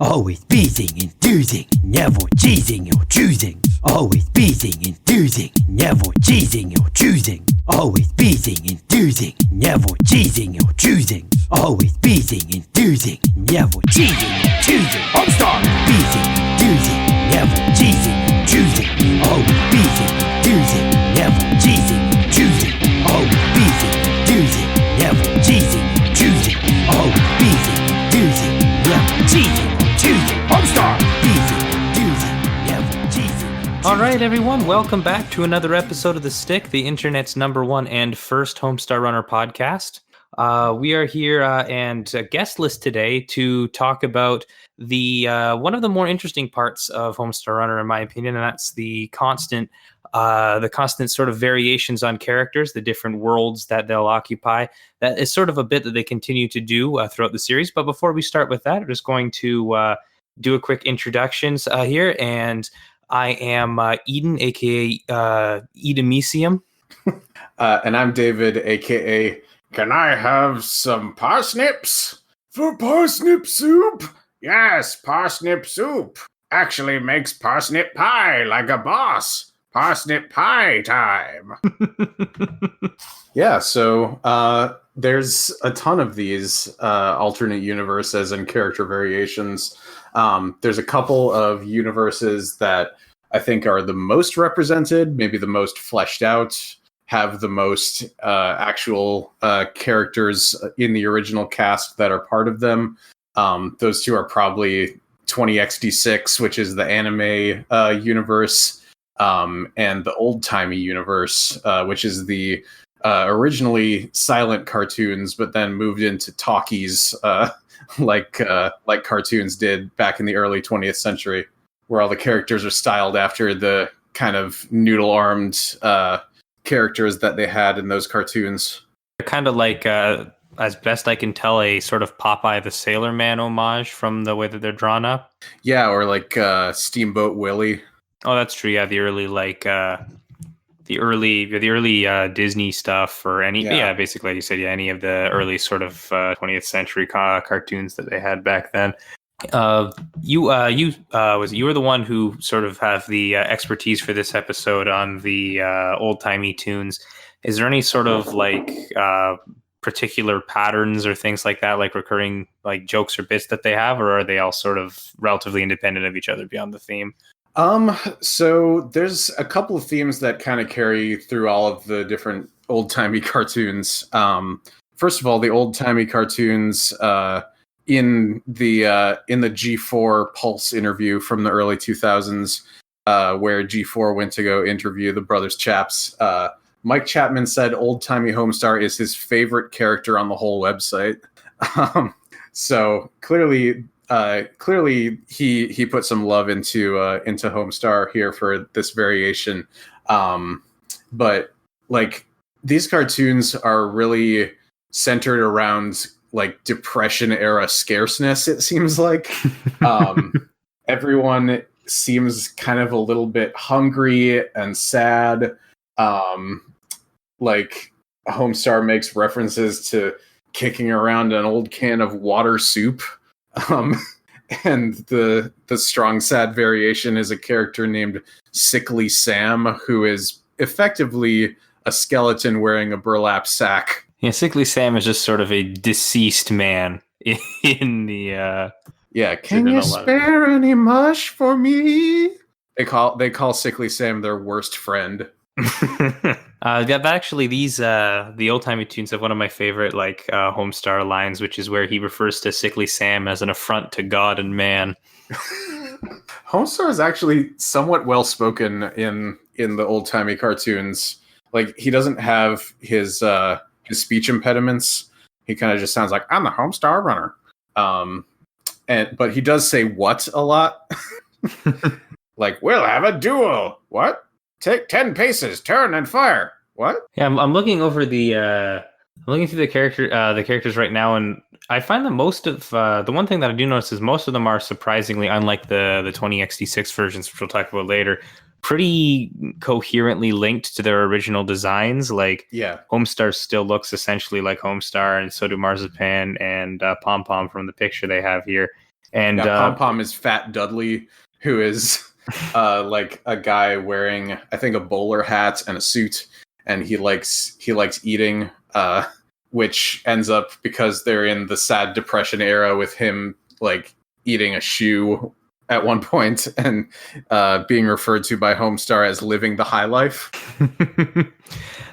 Always beating, enthusing, never cheesing or choosing. Always beating, enthusing, never cheesing or choosing. Always beating, enthusing, never cheesing or choosing. Always beating, enthusing, never cheesing or choosing. Homestar! Beating, enthusing, never cheesing or choosing. Always beating, enthusing, never cheesing or choosing. Always beating, enthusing, never cheesing or choosing. Always beating, enthusing, never cheesing. All right, everyone, welcome back to another episode of The Stick, the internet's #1 and first Homestar Runner podcast. We are here and a guest list today to talk about the one of the more interesting parts of Homestar Runner, in my opinion, and that's the constant sort of variations on characters, the different worlds that they'll occupy. That is sort of a bit that they continue to do throughout the series. But before we start with that, I'm just going to do a quick introductions here, and I am Eden, aka Edemisium. And I'm David, aka Can I have some parsnips? For parsnip soup? Yes, parsnip soup. Actually makes parsnip pie like a boss. Parsnip pie time. Yeah, so there's a ton of these alternate universes and character variations. There's a couple of universes that I think are the most represented, maybe the most fleshed out, have the most actual characters in the original cast that are part of them. Those two are probably 20XD6, which is the anime universe, and the old-timey universe, which is the originally silent cartoons, but then moved into talkies, like cartoons did back in the early 20th century, where all the characters are styled after the kind of noodle-armed characters that they had in those cartoons. They're kind of like, as best I can tell, a sort of Popeye the Sailor Man homage from the way that they're drawn up. Yeah, or like Steamboat Willie. Oh, that's true. Yeah, the early Disney stuff, or any, basically, like you said, any of the early sort of 20th century cartoons that they had back then. You were the one who sort of have the expertise for this episode on the old timey tunes. Is there any sort of like particular patterns or things like that, like recurring like jokes or bits that they have, or are they all sort of relatively independent of each other beyond the theme? So there's a couple of themes that kind of carry through all of the different old-timey cartoons. First of all, the old-timey cartoons in the G4 Pulse interview from the early 2000s, where G4 went to go interview the Brothers Chaps, Mike Chapman said old-timey Homestar is his favorite character on the whole website. So clearly he put some love into Homestar here for this variation. But like these cartoons are really centered around like Depression era scarceness, it seems like. Everyone seems kind of a little bit hungry and sad. Like Homestar makes references to kicking around an old can of water soup. And the strong sad variation is a character named Sickly Sam, who is effectively a skeleton wearing a burlap sack. Yeah, Sickly Sam is just sort of a deceased man in the yeah, can you spare any mush for me? They call Sickly Sam their worst friend. Actually, these the old timey tunes have one of my favorite like Homestar lines, which is where he refers to Sickly Sam as an affront to God and man. Homestar is actually somewhat well spoken in the old timey cartoons. Like he doesn't have his speech impediments. He kind of just sounds like, I'm the Homestar Runner. But he does say what a lot. Like, we'll have a duel. What? Take 10 paces, turn and fire. What? Yeah, I'm looking over I'm looking through the characters right now, and I find that most of the one thing that I do notice is most of them are surprisingly, unlike the 20XD6 versions, which we'll talk about later, pretty coherently linked to their original designs. Like, yeah, Homestar still looks essentially like Homestar, and so do Marzipan and Pom Pom from the picture they have here. And yeah, Pom Pom is Fat Dudley, who is like a guy wearing, I think, a bowler hat and a suit, and he likes eating, which ends up, because they're in the sad depression era, with him like eating a shoe at one point and being referred to by Homestar as living the high life.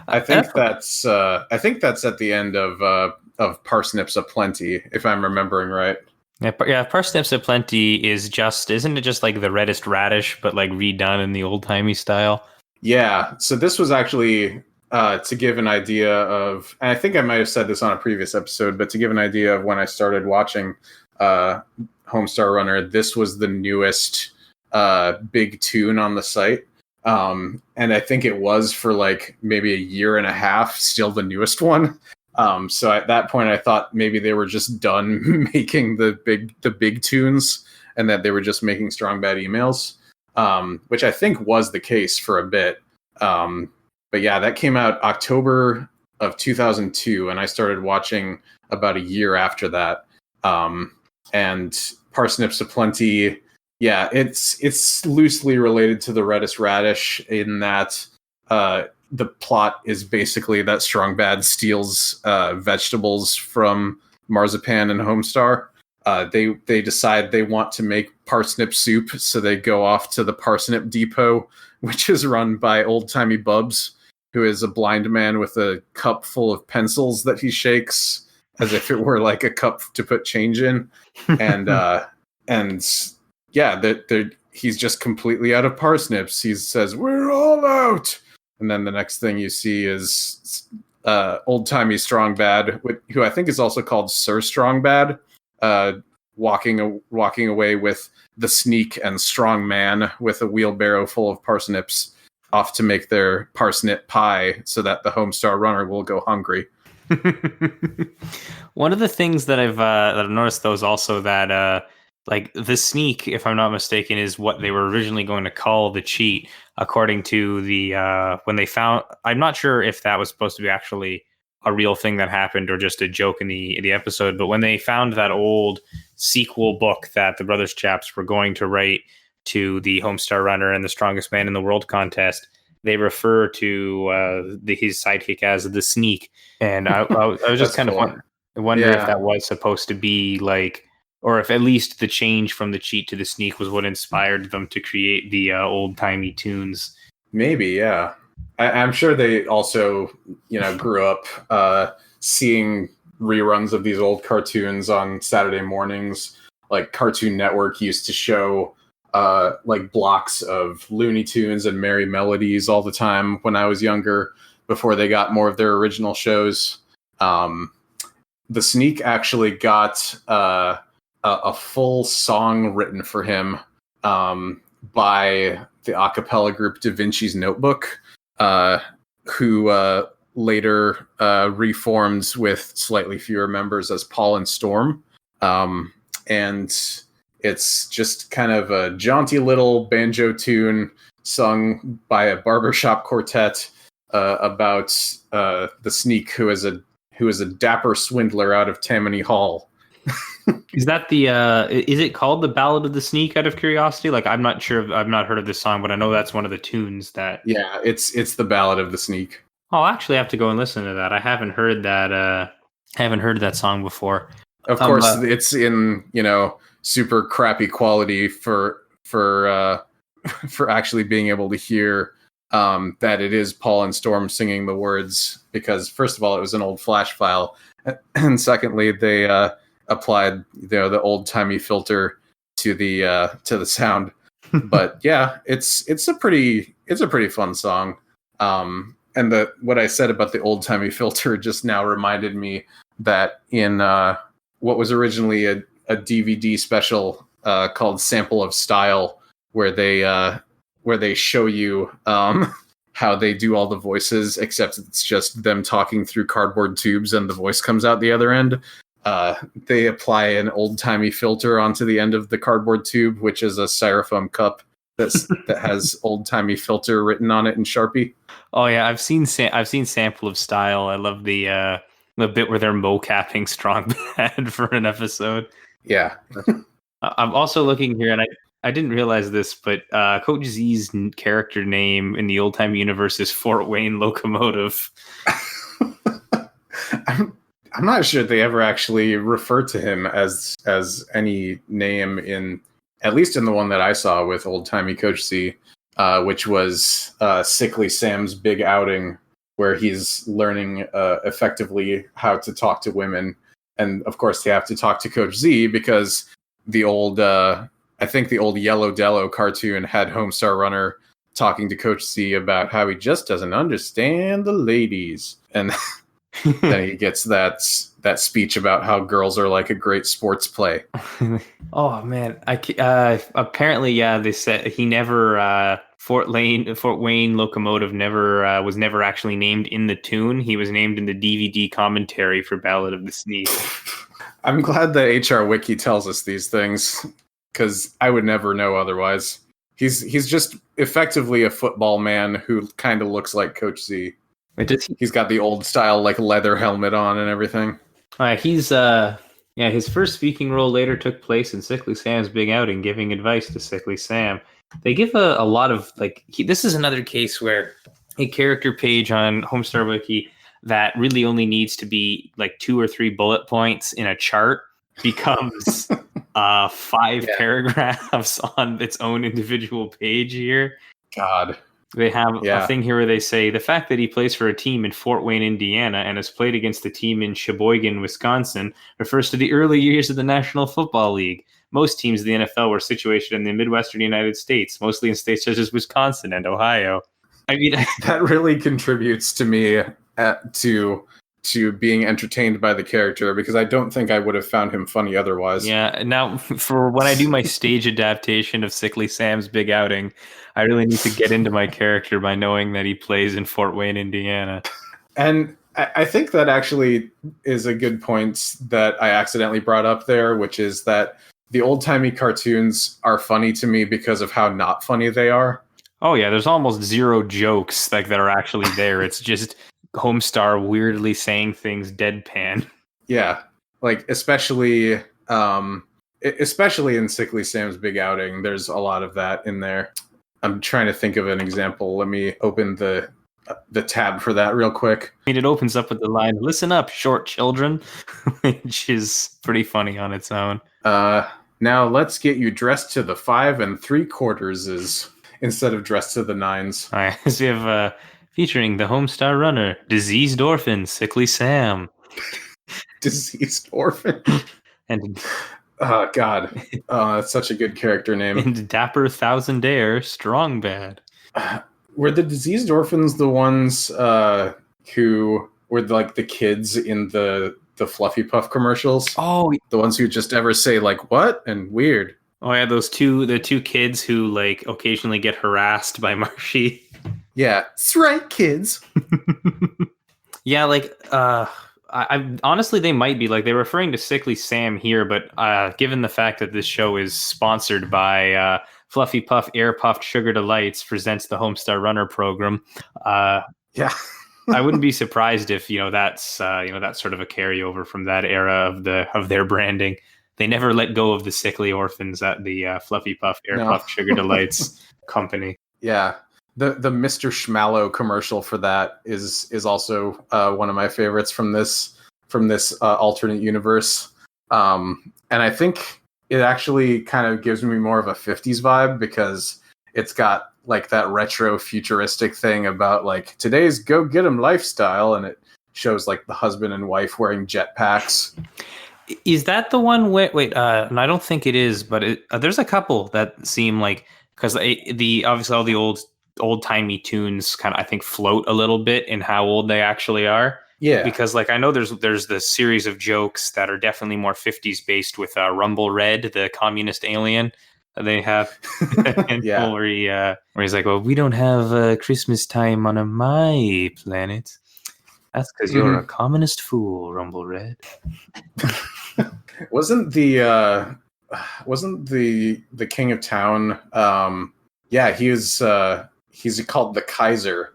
I think that's at the end of Parsnips Aplenty, if I'm remembering right. Yeah, Parsnips Aplenty isn't it just like the reddest radish, but like redone in the old timey style? Yeah. So this was actually to give an idea of, and I think I might have said this on a previous episode, but to give an idea of when I started watching Homestar Runner, this was the newest big tune on the site. And I think it was for like maybe a year and a half, still the newest one. So at that point, I thought maybe they were just done making the big tunes, and that they were just making Strong Bad Emails, which I think was the case for a bit. But yeah, that came out October of 2002, and I started watching about a year after that. And Parsnips Aplenty, yeah, it's loosely related to the Reddest Radish in that the plot is basically that Strong Bad steals vegetables from Marzipan and Homestar. They decide they want to make parsnip soup, so they go off to the Parsnip Depot, which is run by old-timey Bubs, who is a blind man with a cup full of pencils that he shakes as if it were like a cup to put change in. And yeah, he's just completely out of parsnips. He says, "We're all out." And then the next thing you see is old-timey Strong Bad, who I think is also called Sir Strong Bad, walking away with the Sneak and Strong Man with a wheelbarrow full of parsnips, off to make their parsnip pie so that the Homestar Runner will go hungry. One of the things that I've noticed, though, is also that like the Sneak, if I'm not mistaken, is what they were originally going to call the cheat, according to the when they found. I'm not sure if that was supposed to be actually a real thing that happened or just a joke in the episode. But when they found that old sequel book that the Brothers Chaps were going to write to the Homestar Runner and the Strongest Man in the World contest, they refer to his sidekick as the Sneak. And I was just kind of wondering if that was supposed to be like, or if at least the change from the cheat to the Sneak was what inspired them to create the old-timey tunes. Maybe, yeah. I'm sure they also, grew up seeing reruns of these old cartoons on Saturday mornings. Like Cartoon Network used to show like blocks of Looney Tunes and Merry Melodies all the time when I was younger, before they got more of their original shows. The Sneak actually got a full song written for him by the a cappella group Da Vinci's Notebook, who later reformed with slightly fewer members as Paul and Storm. And it's just kind of a jaunty little banjo tune sung by a barbershop quartet about the Sneak, who is a dapper swindler out of Tammany Hall. Is that is it called the Ballad of the Sneak, out of curiosity? Like, I'm not sure. I've not heard of this song, but I know that's one of the tunes that. Yeah, it's the Ballad of the Sneak. I'll actually have to go and listen to that. I haven't heard that song before. Of course, it's in, super crappy quality for actually being able to hear that it is Paul and Storm singing the words, because first of all, it was an old flash file, and secondly, they applied the old timey filter to the sound. But yeah, it's a pretty fun song. And what I said about the old timey filter just now reminded me that in what was originally a DVD special called Sample of Style, where they show you how they do all the voices, except it's just them talking through cardboard tubes and the voice comes out the other end. They apply an old-timey filter onto the end of the cardboard tube, which is a styrofoam cup that has old-timey filter written on it in Sharpie. Oh yeah, I've seen Sample of Style. I love the bit where they're mocapping Strong Bad for an episode. Yeah. I'm also looking here, and I didn't realize this, but Coach Z's character name in the old-time universe is Fort Wayne Locomotive. I'm not sure they ever actually referred to him as any name in, at least in the one that I saw with old-timey Coach Z, which was Sickly Sam's Big Outing, where he's learning effectively how to talk to women. And of course, they have to talk to Coach Z because the old, I think the old Yellow Dello cartoon had Homestar Runner talking to Coach Z about how he just doesn't understand the ladies. And then he gets that speech about how girls are like a great sports play. Oh man, apparently, yeah, they said he never Fort Wayne Locomotive was never actually named in the tune. He was named in the DVD commentary for Ballad of the Sneeze. I'm glad that HR Wiki tells us these things, because I would never know otherwise. He's just effectively a football man who kind of looks like Coach Z. He's got the old style like leather helmet on and everything. His first speaking role later took place in Sickly Sam's Big Outing, giving advice to Sickly Sam. They give a lot of this is another case where a character page on Homestar Wiki that really only needs to be like 2 or 3 bullet points in a chart becomes 5 paragraphs on its own individual page here. God. They have a thing here where they say the fact that he plays for a team in Fort Wayne, Indiana, and has played against a team in Sheboygan, Wisconsin, refers to the early years of the National Football League. Most teams in the NFL were situated in the Midwestern United States, mostly in states such as Wisconsin and Ohio. I mean, that really contributes to me to being entertained by the character, because I don't think I would have found him funny otherwise. Yeah, now for when I do my stage adaptation of Sickly Sam's Big Outing, I really need to get into my character by knowing that he plays in Fort Wayne, Indiana. And I think that actually is a good point that I accidentally brought up there, which is that the old-timey cartoons are funny to me because of how not funny they are. Oh yeah, there's almost 0 jokes that are actually there. It's just Homestar weirdly saying things deadpan. Yeah, like especially in Sickly Sam's Big Outing, there's a lot of that in there. I'm trying to think of an example. Let me open the tab for that real quick. I mean, it opens up with the line, "Listen up, short children," which is pretty funny on its own. Now let's get you dressed to the 5 3/4s instead of dressed to the 9s. All right, so we have featuring the Homestar Runner, Diseased Orphan, Sickly Sam. Diseased Orphan? And oh, God. That's such a good character name. And Dapper Thousandaire, Strong Bad. Were the Diseased Orphans the ones who were like the kids in the Fluffy Puff commercials? Oh, the ones who just ever say like "what" and "weird." Oh yeah, the 2 kids who like occasionally get harassed by Marshy. Yeah, that's right, kids. Yeah, like I honestly, they might be like they're referring to Sickly Sam here, but given the fact that this show is sponsored by Fluffy Puff Air Puffed Sugar Delights presents the Homestar Runner program, yeah. I wouldn't be surprised if that's sort of a carryover from that era of their branding. They never let go of the sickly orphans at the Fluffy Puff Air Puffed Sugar Delights company. Yeah. The Mr. Schmallow commercial for that is also one of my favorites from this alternate universe. And I think it actually kind of gives me more of a 50s vibe because it's got like that retro futuristic thing about like today's go get 'em lifestyle, and it shows like the husband and wife wearing jetpacks. Is that the one? Wait, and I don't think it is, but there's a couple that seem like, because obviously all the old timey tunes kind of I think float a little bit in how old they actually are. Yeah, because like I know there's the series of jokes that are definitely more 50s based with Rumble Red, the communist alien that they have. Yeah, where he's like, well, we don't have Christmas time on my planet. That's because you're a communist fool, Rumble Red. Wasn't the king of town? Yeah, he's called the Kaiser.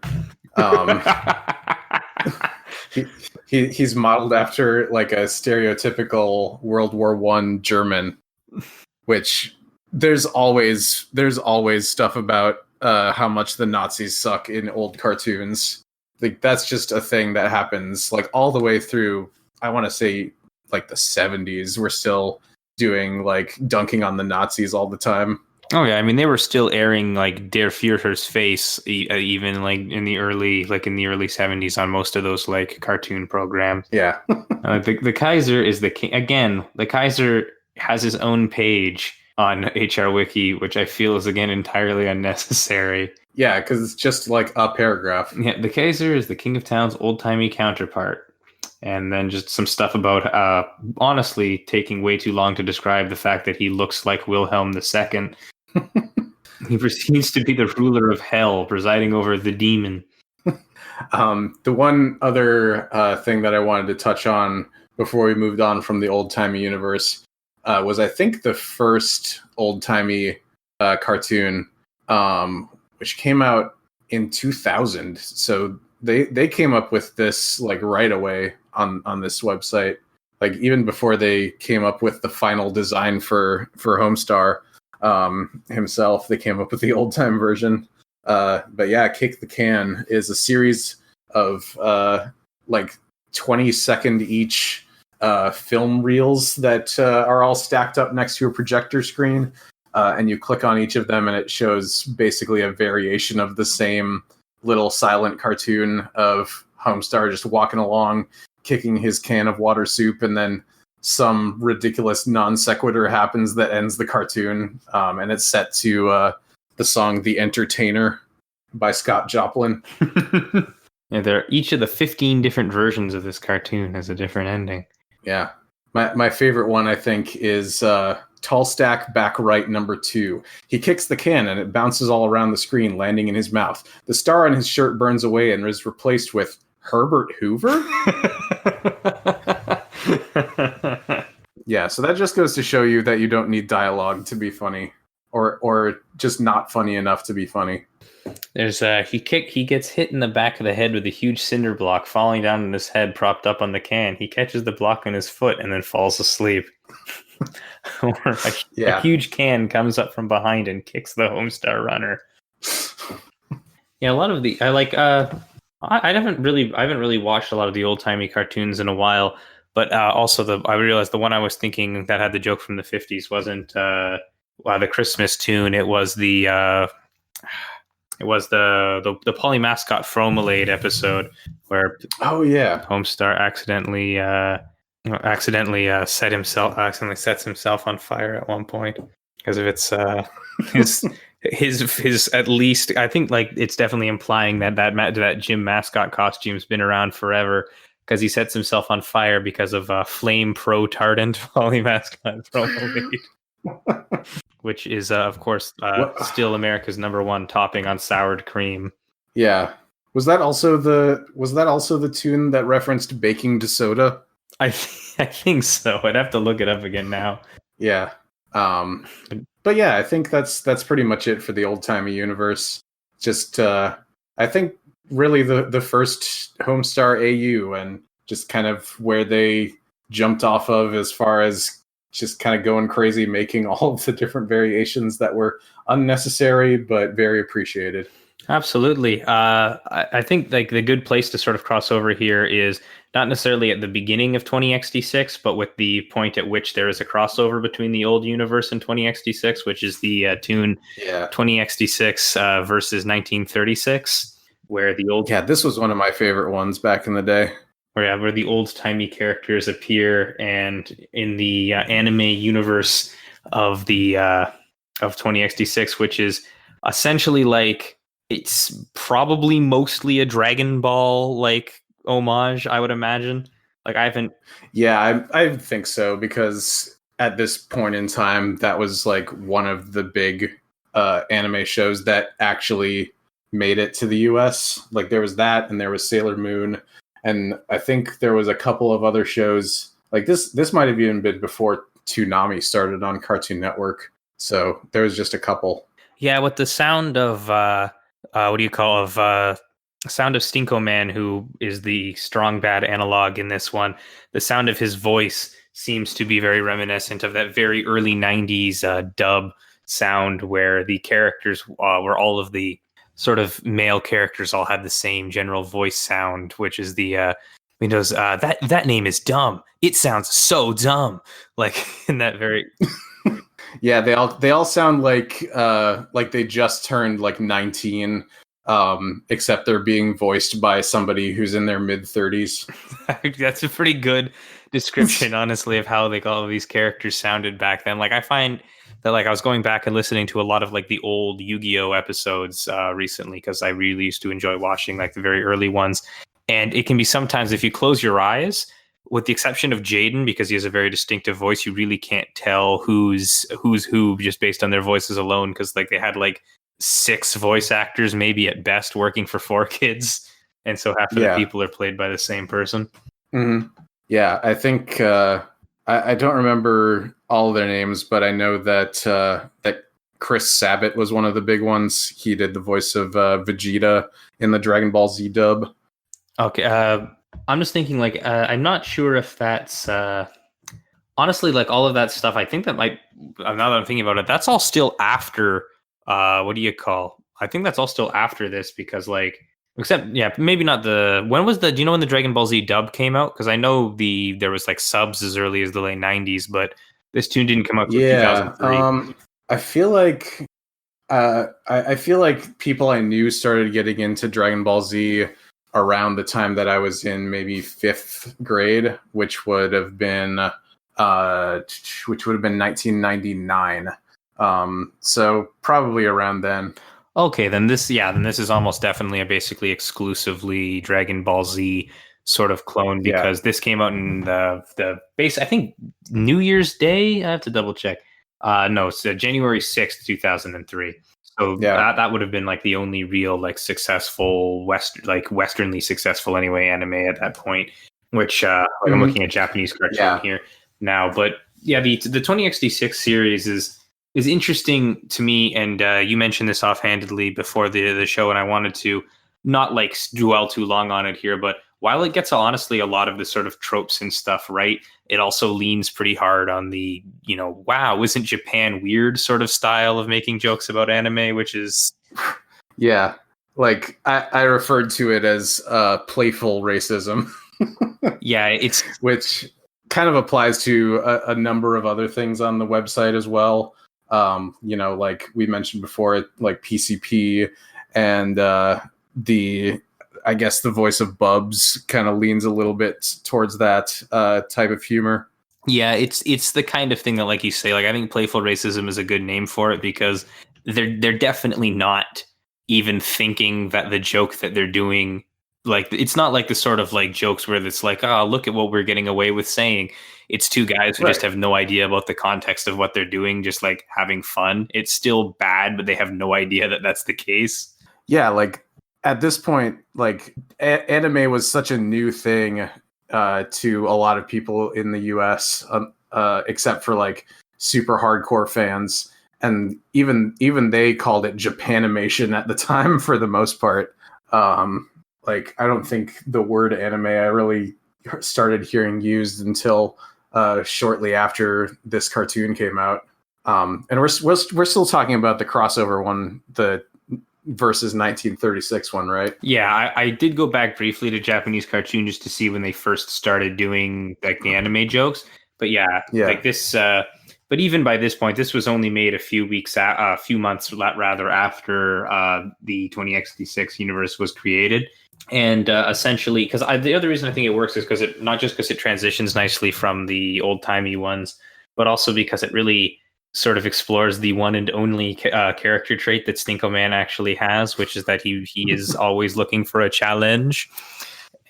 He's modeled after like a stereotypical World War I German. which there's always stuff about how much the Nazis suck in old cartoons. Like that's just a thing that happens like all the way through. I want to say like the 70s. We're still doing like dunking on the Nazis all the time. Oh yeah, I mean they were still airing like Der Führer's face even like in the early 70s on most of those like cartoon programs. Yeah. The Kaiser is the king again. The Kaiser has his own page on HR Wiki, which I feel is again entirely unnecessary. Yeah, because it's just like a paragraph. Yeah, the Kaiser is the king of town's old-timey counterpart. And then just some stuff about honestly taking way too long to describe the fact that he looks like Wilhelm II. He proceeds to be the ruler of hell, presiding over the demon. The one other thing that I wanted to touch on before we moved on from the old-timey universe was I think the first old-timey cartoon, which came out in 2000. So they came up with this like right away on this website, like even before they came up with the final design for Homestar himself. They came up with the old-time version. But yeah, Kick the Can is a series of like 20-second each film reels that are all stacked up next to a projector screen. And you click on each of them and it shows basically a variation of the same little silent cartoon of Homestar just walking along, kicking his can of water soup, and then some ridiculous non sequitur happens that ends the cartoon. And it's set to the song The Entertainer by Scott Joplin. Yeah, each of the 15 different versions of this cartoon has a different ending. Yeah. My favorite one, I think, is Tall Stack Back Right number 2. He kicks the can and it bounces all around the screen, landing in his mouth. The star on his shirt burns away and is replaced with Herbert Hoover? Yeah, so that just goes to show you that you don't need dialogue to be funny, or just not funny enough to be funny. There's he gets hit in the back of the head with a huge cinder block falling down on his head, propped up on the can. He catches the block on his foot and then falls asleep. Or a huge can comes up from behind and kicks the Homestar runner. Yeah, a lot of the I haven't really watched a lot of the old timey cartoons in a while, but also I realized the one I was thinking that had the joke from the 50s wasn't the Christmas tune. It was the Polly Mascot Fromalade episode where Homestar accidentally sets himself on fire at one point because of its his at least I think like it's definitely implying that Jim Mascot costume's been around forever because he sets himself on fire because of flame pro tardant Polly Mascot Fromalade. Which is, of course, still America's #1 topping on soured cream. Yeah, was that also the tune that referenced baking soda? I think so. I'd have to look it up again now. Yeah, but yeah, I think that's pretty much it for the old timey universe. Just I think really the first Homestar AU and just kind of where they jumped off of as far as just kind of going crazy, making all of the different variations that were unnecessary but very appreciated. Absolutely. I think like the good place to sort of cross over here is not necessarily at the beginning of 20XD6, but with the point at which there is a crossover between the old universe and 20XD6, which is the tune 20XD6 versus 1936, where the old... Yeah, this was one of my favorite ones back in the day. Where the old-timey characters appear, and in the anime universe of the of 20XD6, which is essentially like it's probably mostly a Dragon Ball like homage, I would imagine. Like I haven't. Yeah, I think so because at this point in time, that was like one of the big anime shows that actually made it to the US. Like there was that, and there was Sailor Moon. And I think there was a couple of other shows like this might have even been before Toonami started on Cartoon Network. So there was just a couple. Yeah, with the sound of sound of Stinko Man, who is the strong bad analog in this one, the sound of his voice seems to be very reminiscent of that very early 90s dub sound where the characters where all of the sort of male characters all had the same general voice sound, which is the Windows that name is dumb. It sounds so dumb. Like in that very Yeah, they all sound like they just turned like 19, except they're being voiced by somebody who's in their mid-30s. That's a pretty good description, honestly, of how like all of these characters sounded back then. Like I find that like I was going back and listening to a lot of like the old Yu-Gi-Oh episodes recently because I really used to enjoy watching like the very early ones. And it can be sometimes if you close your eyes, with the exception of Jaden, because he has a very distinctive voice, you really can't tell who's who just based on their voices alone. Because like they had like 6 voice actors, maybe at best, working for 4 kids, and so half of the people are played by the same person. Mm-hmm. Yeah, I think I don't remember all of their names, but I know that that Chris Sabat was one of the big ones. He did the voice of Vegeta in the Dragon Ball Z dub. Okay, I'm just thinking like I'm not sure if that's honestly like all of that stuff. I think that might now that I'm thinking about it, that's all still after what do you call? I think that's all still after this because like except yeah maybe not the when was the do you know when the Dragon Ball Z dub came out? Because I know there was like subs as early as the late 90s, but this tune didn't come out until 2003. I feel like I feel like people I knew started getting into Dragon Ball Z around the time that I was in maybe 5th grade, which would have been 1999. So probably around then. Okay, then this is almost definitely a basically exclusively Dragon Ball Z sort of clone because this came out in the base. I think New Year's Day. I have to double check. No, it's January 6th, 2003. So that would have been like the only real like successful westernly successful anyway anime at that point. Which I'm looking at Japanese cartoon here now, but yeah, the 20XD6 series is interesting to me, and you mentioned this offhandedly before the show, and I wanted to not like dwell too long on it here, but while it gets honestly a lot of the sort of tropes and stuff right, it also leans pretty hard on the, wow, isn't Japan weird sort of style of making jokes about anime, which is... Yeah, like I referred to it as playful racism. Yeah, it's... Which kind of applies to a number of other things on the website as well. Like we mentioned before, like PCP and I guess the voice of Bubs kind of leans a little bit towards that type of humor. Yeah, it's the kind of thing that, like you say, like I think playful racism is a good name for it because they're definitely not even thinking that the joke that they're doing, like it's not like the sort of like jokes where it's like, oh, look at what we're getting away with saying. It's 2 guys who just have no idea about the context of what they're doing, just like having fun. It's still bad, but they have no idea that that's the case. Yeah, like at this point, like anime was such a new thing to a lot of people in the US, except for like super hardcore fans. And even they called it Japanimation at the time for the most part. Like, I don't think the word anime I really started hearing used until shortly after this cartoon came out. And we're still talking about the crossover one, the versus 1936 one, right? Yeah, I did go back briefly to Japanese cartoon just to see when they first started doing like the anime jokes. But like this. But even by this point, this was only made a few months rather after the 20XD6 universe was created. And essentially, because the other reason I think it works is because not just because it transitions nicely from the old timey ones, but also because it really sort of explores the one and only character trait that Stinko Man actually has, which is that he is always looking for a challenge.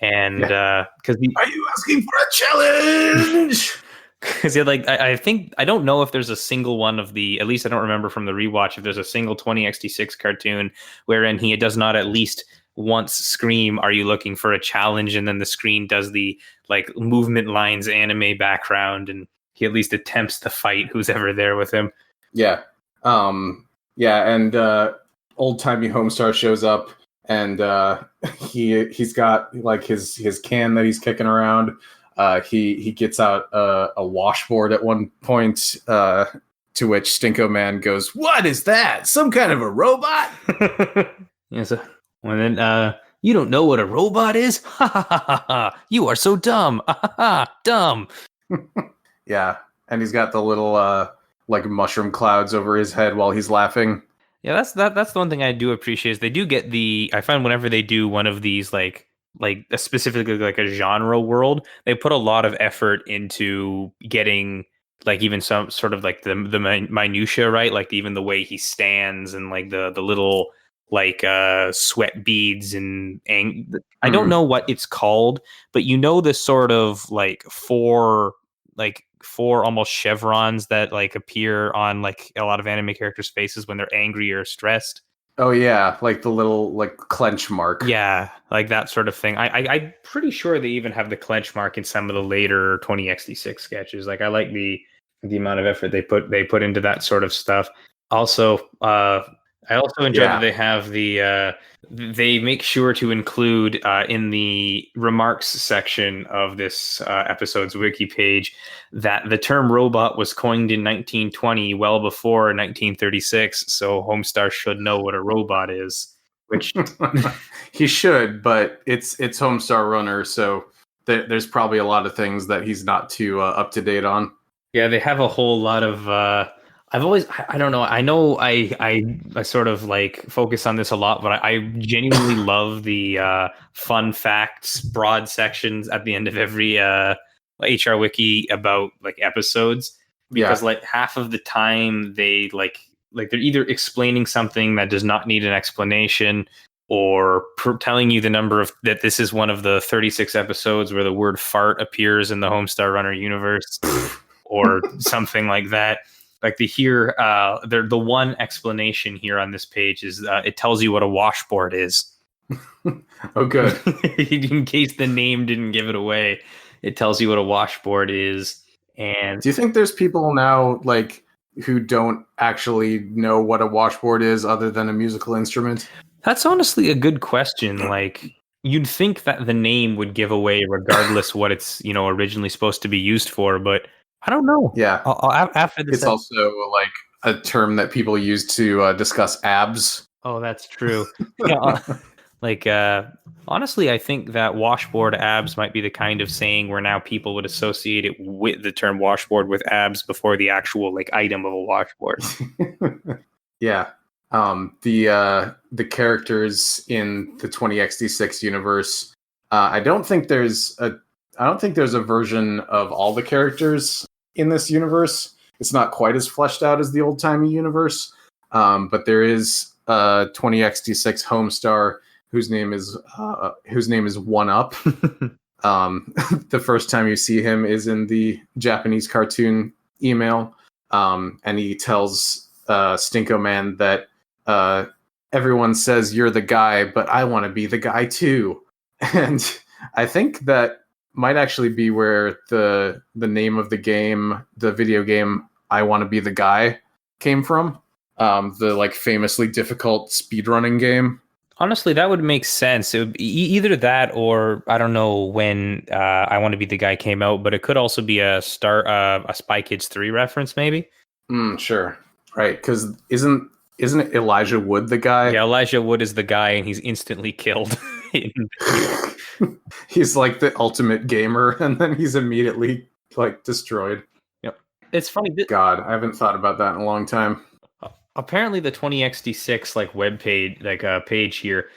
And because are you asking for a challenge? Because I think I don't know if there's a single one of the, at least I don't remember from the rewatch, if there's a single 20XD6 cartoon wherein he does not at least once scream, "Are you looking for a challenge?" And then the screen does the like movement lines anime background, and he at least attempts to fight who's ever there with him. Yeah, and old timey Homestar shows up, and he's got like his can that he's kicking around. He gets out a washboard at one point, to which Stinko Man goes, "What is that? Some kind of a robot?" Yeah, so, and then you don't know what a robot is? Ha ha ha ha ha! You are so dumb! Ha ha ha! Dumb! Yeah, and he's got the little like mushroom clouds over his head while he's laughing. Yeah, that's the one thing I do appreciate is they do get I find whenever they do one of these like specifically like a genre world, they put a lot of effort into getting like even some sort of like the minutia right, like even the way he stands and like the little like sweat beads and I don't know what it's called, but you know the sort of like four almost chevrons that like appear on like a lot of anime characters' faces when they're angry or stressed. Oh yeah, like the little like clench mark. Yeah, like that sort of thing. I'm pretty sure they even have the clench mark in some of the later 20XD6 sketches. Like I like the amount of effort they put into that sort of stuff. Also, I also enjoy that they have they make sure to include in the remarks section of this episode's wiki page that the term robot was coined in 1920, well before 1936. So Homestar should know what a robot is, which he should, but it's Homestar Runner, so there's probably a lot of things that he's not too up to date on. Yeah, they have a whole lot of I don't know. I know I sort of like focus on this a lot, but I genuinely love the fun facts, broad sections at the end of every HR wiki about like episodes, because like half of the time they like they're either explaining something that does not need an explanation or telling you the number of that this is one of the 36 episodes where the word fart appears in the Homestar Runner universe or something like that. Like the one explanation here on this page is it tells you what a washboard is. Oh, good. In case the name didn't give it away, it tells you what a washboard is. And do you think there's people now like who don't actually know what a washboard is other than a musical instrument? That's honestly a good question. Like you'd think that the name would give away regardless what it's originally supposed to be used for, but I don't know. Yeah. After this, it's also like a term that people use to discuss abs. Oh, that's true. Yeah, like honestly, I think that washboard abs might be the kind of saying where now people would associate it with the term washboard with abs before the actual like item of a washboard. Yeah. The characters in the 20XD6 universe, I don't think there's a version of all the characters in this universe. It's not quite as fleshed out as the old-timey universe, but there is 20XD6 Homestar whose name is 1-Up. The first time you see him is in the Japanese cartoon email, and he tells Stinko Man that everyone says you're the guy, but I want to be the guy too. And I think that might actually be where the name of the game, the video game I Want to Be the Guy, came from. The like famously difficult speedrunning game. Honestly, that would make sense. It would be either that or I don't know when I Want to Be the Guy came out, but it could also be a Spy Kids 3 reference, maybe. Sure, right? Because isn't it Elijah Wood the guy? Yeah, Elijah Wood is the guy, and he's instantly killed. He's like the ultimate gamer, and then he's immediately like destroyed. Yep, it's funny. God, I haven't thought about that in a long time. Apparently, the 20XD6 like web page, like page here,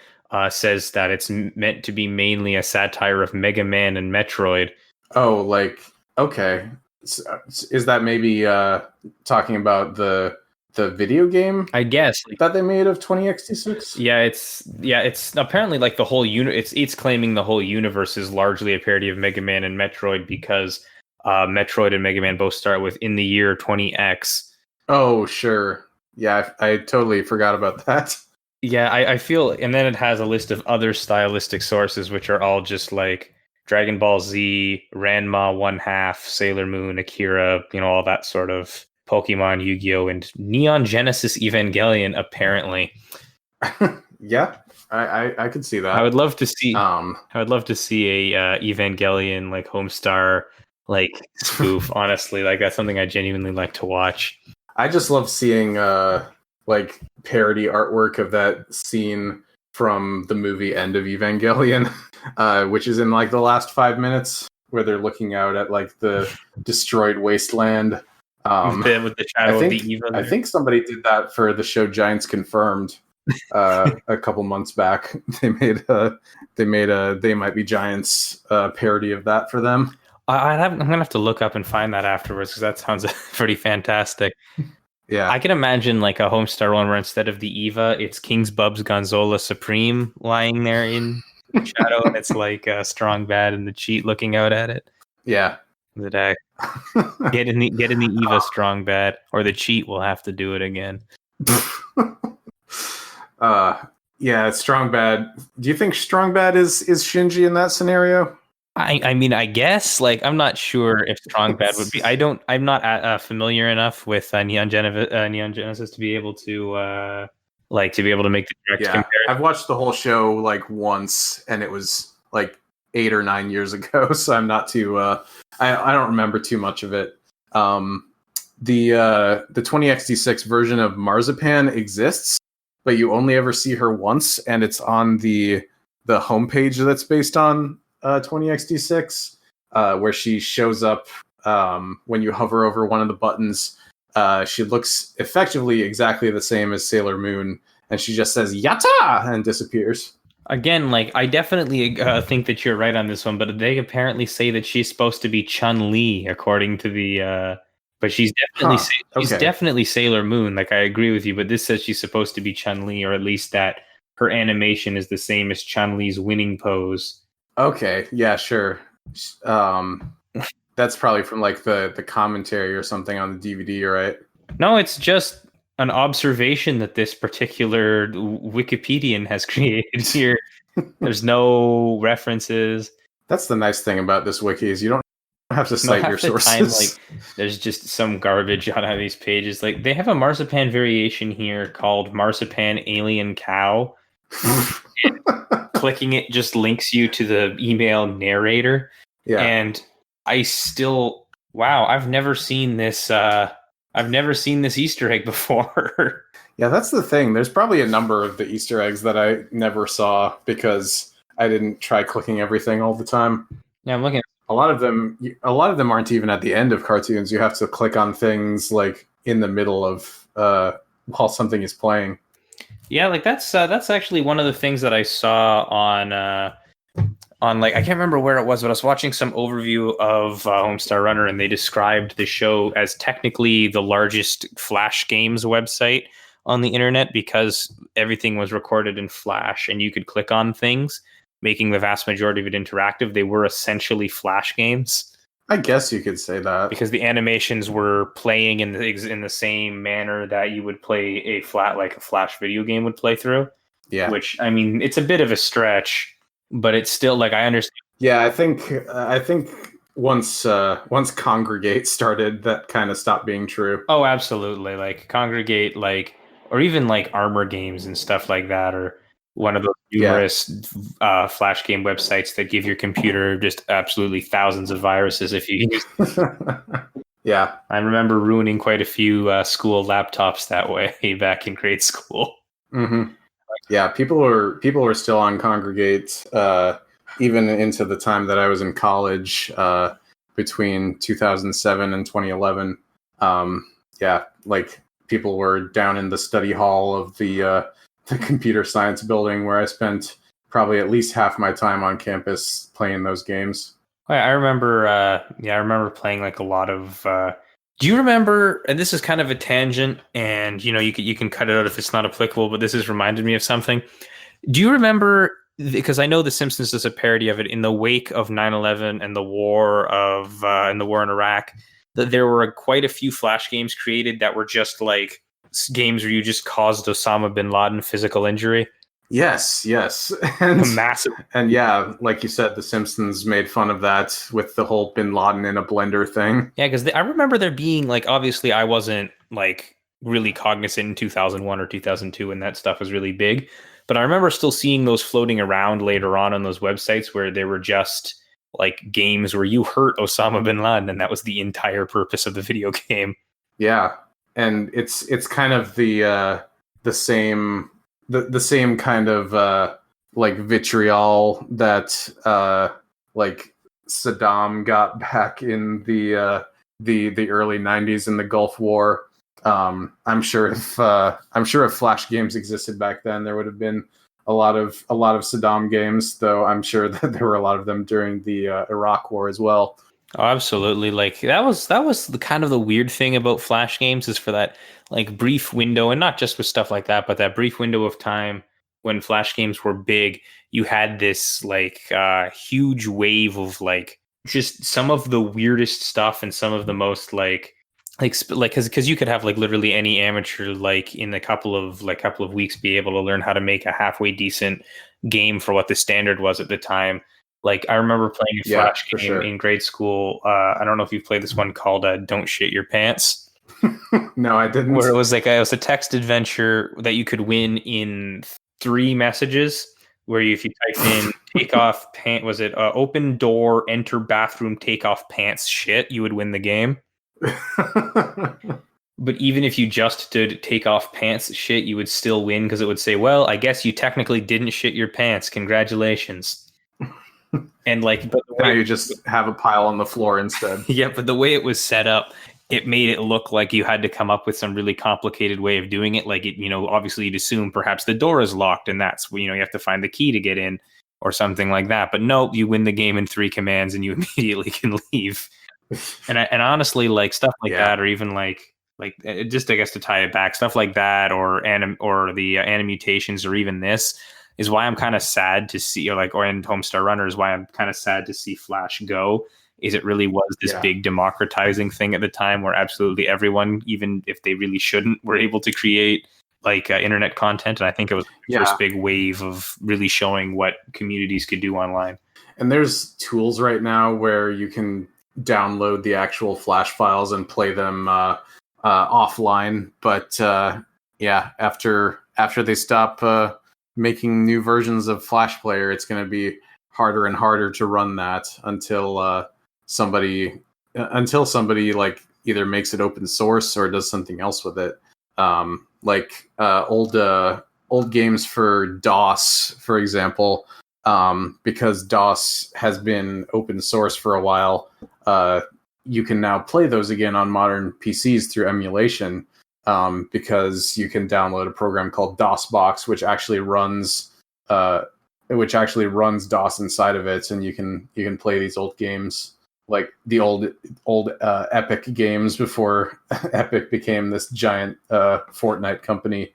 says that it's meant to be mainly a satire of Mega Man and Metroid. Oh, like okay, is that maybe talking about the video game? I guess that they made of 20XD6. Yeah, it's apparently like the whole it's claiming the whole universe is largely a parody of Mega Man and Metroid because Metroid and Mega Man both start with in the year 20X. Oh, sure. Yeah, I totally forgot about that. Yeah, I feel, and then it has a list of other stylistic sources, which are all just like Dragon Ball Z, Ranma 1/2, Sailor Moon, Akira, all that sort of Pokemon, Yu-Gi-Oh, and Neon Genesis Evangelion, apparently. Yeah, I could see that. I would love to see. I would love to see a Evangelion like Homestar like spoof. Honestly, like that's something I genuinely like to watch. I just love seeing like parody artwork of that scene from the movie End of Evangelion, which is in like the last 5 minutes where they're looking out at like the destroyed wasteland. With the shadow of the Eva. I think somebody did that for the show Giants Confirmed a couple months back. They made a They Might Be Giants parody of that for them. I'm gonna have to look up and find that afterwards because that sounds pretty fantastic. Yeah, I can imagine like a Homestar one where instead of the Eva, it's King's Bub's Gonzola Supreme lying there in the shadow, and it's like Strong Bad and the Cheat looking out at it. yeah. The deck. Get in the Eva Strong Bad, or the Cheat will have to do it again. Yeah, Strong Bad. Do you think Strong Bad is Shinji in that scenario? I mean, I guess like I'm not sure if Strong Bad would be. I'm not familiar enough with Neon Genesis to be able to make the direct comparison. I've watched the whole show like once, and it was like 8 or 9 years ago, so I'm not too. I don't remember too much of it. The 20XD6 version of Marzipan exists, but you only ever see her once, and it's on the homepage that's based on 20XD6, where she shows up when you hover over one of the buttons. She looks effectively exactly the same as Sailor Moon, and she just says "Yatta" and disappears. Again, like I definitely think that you're right on this one, but they apparently say that she's supposed to be Chun-Li, according to the. But she's definitely Sailor Moon. Like I agree with you, but this says she's supposed to be Chun-Li, or at least that her animation is the same as Chun-Li's winning pose. Okay, yeah, sure. That's probably from like the commentary or something on the DVD, right? No, it's just an observation that this particular Wikipedian has created here. There's no references. That's the nice thing about this wiki is you don't have to cite your sources. There's just some garbage on these pages. Like they have a marzipan variation here called Marzipan Alien Cow. Clicking it just links you to the email narrator. Yeah. And I've never seen this Easter egg before. Yeah, that's the thing. There's probably a number of the Easter eggs that I never saw because I didn't try clicking everything all the time. Yeah, I'm looking. A lot of them aren't even at the end of cartoons. You have to click on things like in the middle of while something is playing. Yeah, like that's actually one of the things that I saw on like I can't remember where it was, but I was watching some overview of Homestar Runner, and they described the show as technically the largest Flash games website on the internet because everything was recorded in Flash, and you could click on things, making the vast majority of it interactive. They were essentially Flash games. I guess you could say that because the animations were playing in the same manner that you would play a Flash video game would play through. Yeah, which I mean, it's a bit of a stretch, but it's still like I understand. Yeah, I think once Congregate started, that kind of stopped being true. Oh, absolutely! Like Congregate, or even like Armor Games and stuff like that, or one of those numerous Flash game websites that give your computer just absolutely thousands of viruses if you use them. Yeah. I remember ruining quite a few school laptops that way back in grade school. Mm-hmm. Yeah, people were still on Congregate even into the time that I was in college between 2007 and 2011. Like people were down in the study hall of the computer science building where I spent probably at least half my time on campus playing those games. I remember playing like a lot of. Do you remember? And this is kind of a tangent, and you can cut it out if it's not applicable. But this has reminded me of something. Do you remember? Because I know The Simpsons does a parody of it in the wake of 9/11 and the war in Iraq. That there were quite a few Flash games created that were just like games where you just caused Osama bin Laden physical injury. Yes, and massive. And yeah, like you said, The Simpsons made fun of that with the whole bin Laden in a blender thing. Yeah, because I remember there being like, obviously I wasn't like really cognizant in 2001 or 2002 when that stuff was really big. But I remember still seeing those floating around later on those websites where they were just like games where you hurt Osama bin Laden, and that was the entire purpose of the video game. Yeah, and it's kind of the same kind of like vitriol that like Saddam got back in the early 90s in the Gulf War. I'm sure if Flash games existed back then, there would have been a lot of Saddam games, though I'm sure that there were a lot of them during the Iraq War as well. Oh, absolutely. Like that was the kind of the weird thing about Flash games is for that like brief window, and not just with stuff like that, but that brief window of time when Flash games were big, you had this like huge wave of like just some of the weirdest stuff and some of the most like because you could have like literally any amateur like in a couple of weeks be able to learn how to make a halfway decent game for what the standard was at the time. Like I remember playing a Flash game in grade school. I don't know if you've played this one called "Don't Shit Your Pants." No, I didn't. Where it was like it was a text adventure that you could win in 3 messages. Where if you typed in "take off pant," was it open door, enter bathroom, take off pants, shit, you would win the game. But even if you just did take off pants shit, you would still win because it would say, well, I guess you technically didn't shit your pants. Congratulations. And like, but now you just have a pile on the floor instead. Yeah, but the way it was set up, it made it look like you had to come up with some really complicated way of doing it. Like it, obviously you'd assume perhaps the door is locked and that's you have to find the key to get in or something like that. But no, you win the game in 3 commands and you immediately can leave. And honestly, like stuff like that, or even like just I guess to tie it back, stuff like that, or the animutations, or even this is why I'm kind of sad to see, or in Homestar Runner is why I'm kind of sad to see Flash go. Is it really was this big democratizing thing at the time where absolutely everyone, even if they really shouldn't, were able to create like internet content. And I think it was the first big wave of really showing what communities could do online. And there's tools right now where you can download the actual Flash files and play them offline. But after they stop making new versions of Flash Player, it's going to be harder and harder to run that until somebody like either makes it open source or does something else with it. Old games for DOS, for example, because DOS has been open source for a while. You can now play those again on modern PCs through emulation, because you can download a program called DOSBox, which actually runs DOS inside of it, and you can play these old games, like the old Epic games before Epic became this giant Fortnite company.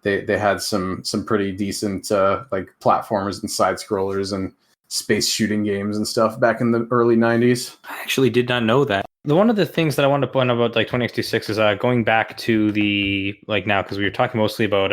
They had some pretty decent like platformers and side scrollers and space shooting games and stuff back in the early 90s. I actually did not know that. One of the things that I wanted to point out about like 20x26 is going back to the now, because we were talking mostly about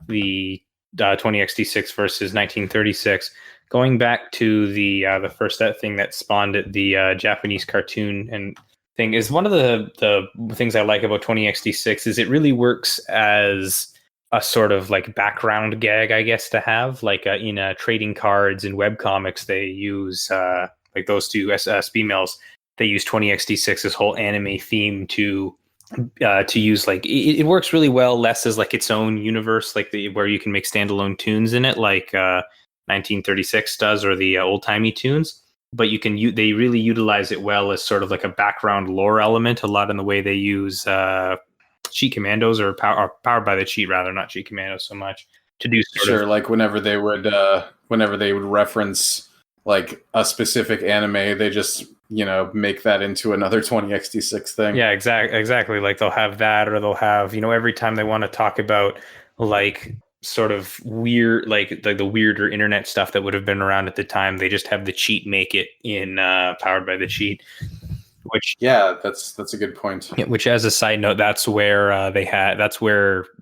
the 20x26 versus 1936. Going back to the first thing that spawned it, the Japanese cartoon and thing, is one of the things I like about 20x26 is it really works as a sort of like background gag, I guess, to have like in trading cards and webcomics. They use like those two females. They use 20x26's whole anime theme to use like it works really well, less as like its own universe, like where you can make standalone tunes in it, like 1936 does, or the old timey tunes. But they really utilize it well as sort of like a background lore element, a lot in the way they use cheat commandos or powered by the cheat, rather, not cheat commandos so much, to do like whenever they would reference like a specific anime, they just make that into another 20x26 thing. Yeah, exactly. Like they'll have that, or they'll have every time they want to talk about like sort of weird, like the weirder internet stuff that would have been around at the time, they just have the cheat make it in powered by the cheat. Which that's a good point. Yeah, which, as a side note, that's where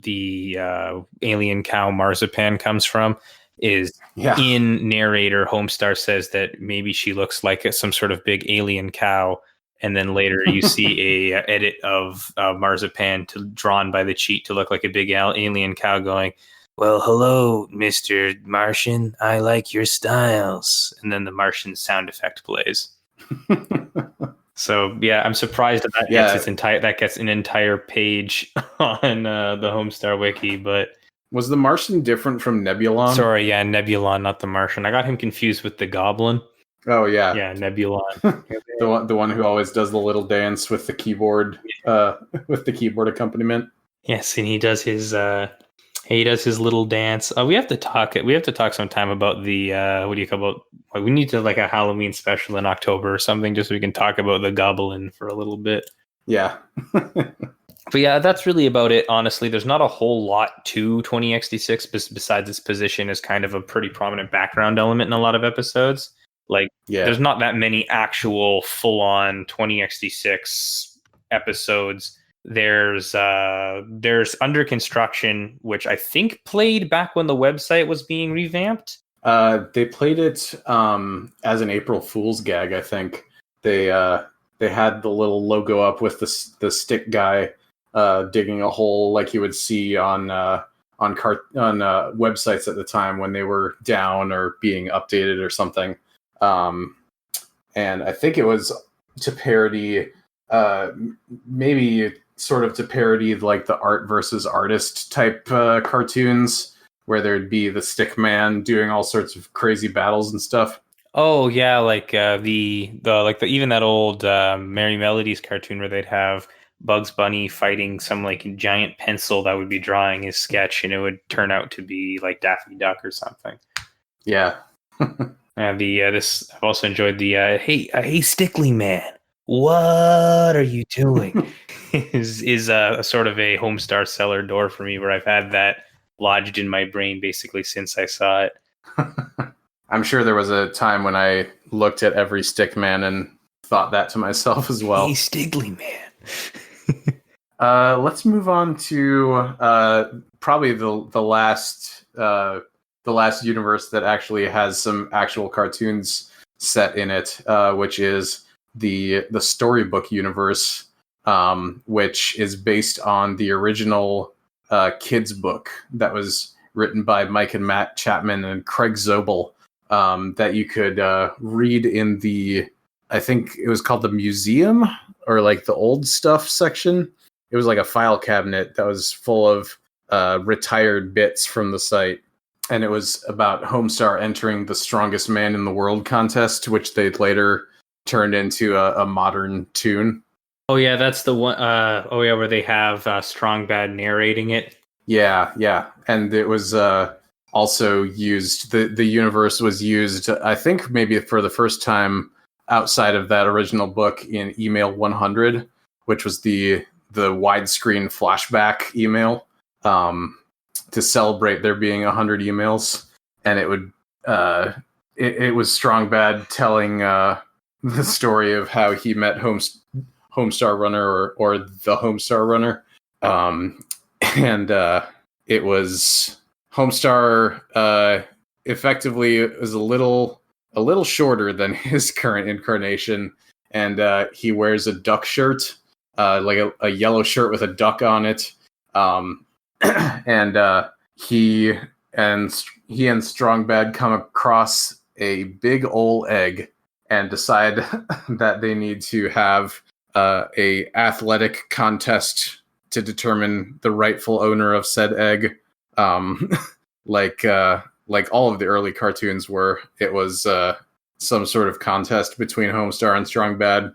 the alien cow marzipan comes from. In narrator, Homestar says that maybe she looks like some sort of big alien cow, And then later you see a edit of Marzipan drawn by the cheat to look like a big alien cow going, "Well, hello, Mr. Martian. I like your styles." And then the Martian sound effect plays. So yeah, I'm surprised that gets an entire page on the Homestar Wiki. But was the Martian different from Nebulon? Sorry, yeah, Nebulon, not the Martian. I got him confused with the Goblin. Oh yeah, yeah, Nebulon. the one who always does the little dance with the keyboard, with the keyboard accompaniment. Yes, and he does his little dance. We have to talk sometime about the we need to like a Halloween special in October or something, just so we can talk about the Goblin for a little bit. Yeah. But yeah, that's really about it. Honestly, there's not a whole lot to 20xd6 besides its position as kind of a pretty prominent background element in a lot of episodes. Like, there's not that many actual full-on 20xd6 episodes. There's Under Construction, which I think played back when the website was being revamped. They played it as an April Fool's gag. I think they had the little logo up with the stick guy digging a hole like you would see on websites at the time when they were down or being updated or something. And I think it was to parody, maybe sort of to parody like the art versus artist type cartoons, where there'd be the stick man doing all sorts of crazy battles and stuff. Oh yeah, like even that old Merry Melodies cartoon where they'd have Bugs Bunny fighting some like giant pencil that would be drawing his sketch, and it would turn out to be like Daffy Duck or something. Yeah. And I've also enjoyed the hey Stickly Man, what are you doing? is a sort of a Homestar cellar door for me, where I've had that lodged in my brain basically since I saw it. I'm sure there was a time when I looked at every stick man and thought that to myself as well. Hey Stiggly Man. Let's move on to probably the last universe that actually has some actual cartoons set in it, which is the storybook universe, which is based on the original kids book that was written by Mike and Matt Chapman and Craig Zobel, that you could read in the, I think it was called the museum or like the old stuff section. It was like a file cabinet that was full of retired bits from the site. And it was about Homestar entering the Strongest Man in the World contest, which they later turned into a modern tune. Oh yeah, that's the one. Where they have Strong Bad narrating it. Yeah, and it was also used. The universe was used, I think, maybe for the first time outside of that original book in Email 100, which was the widescreen flashback email. To celebrate there being 100 emails, and it would it was Strong Bad telling the story of how he met Homestar Runner or the Homestar Runner, and it was Homestar effectively was a little shorter than his current incarnation, and he wears a duck shirt, like a yellow shirt with a duck on it. And he and Strong Bad come across a big ol' egg and decide that they need to have a athletic contest to determine the rightful owner of said egg. Like all of the early cartoons were, it was some sort of contest between Homestar and Strong Bad.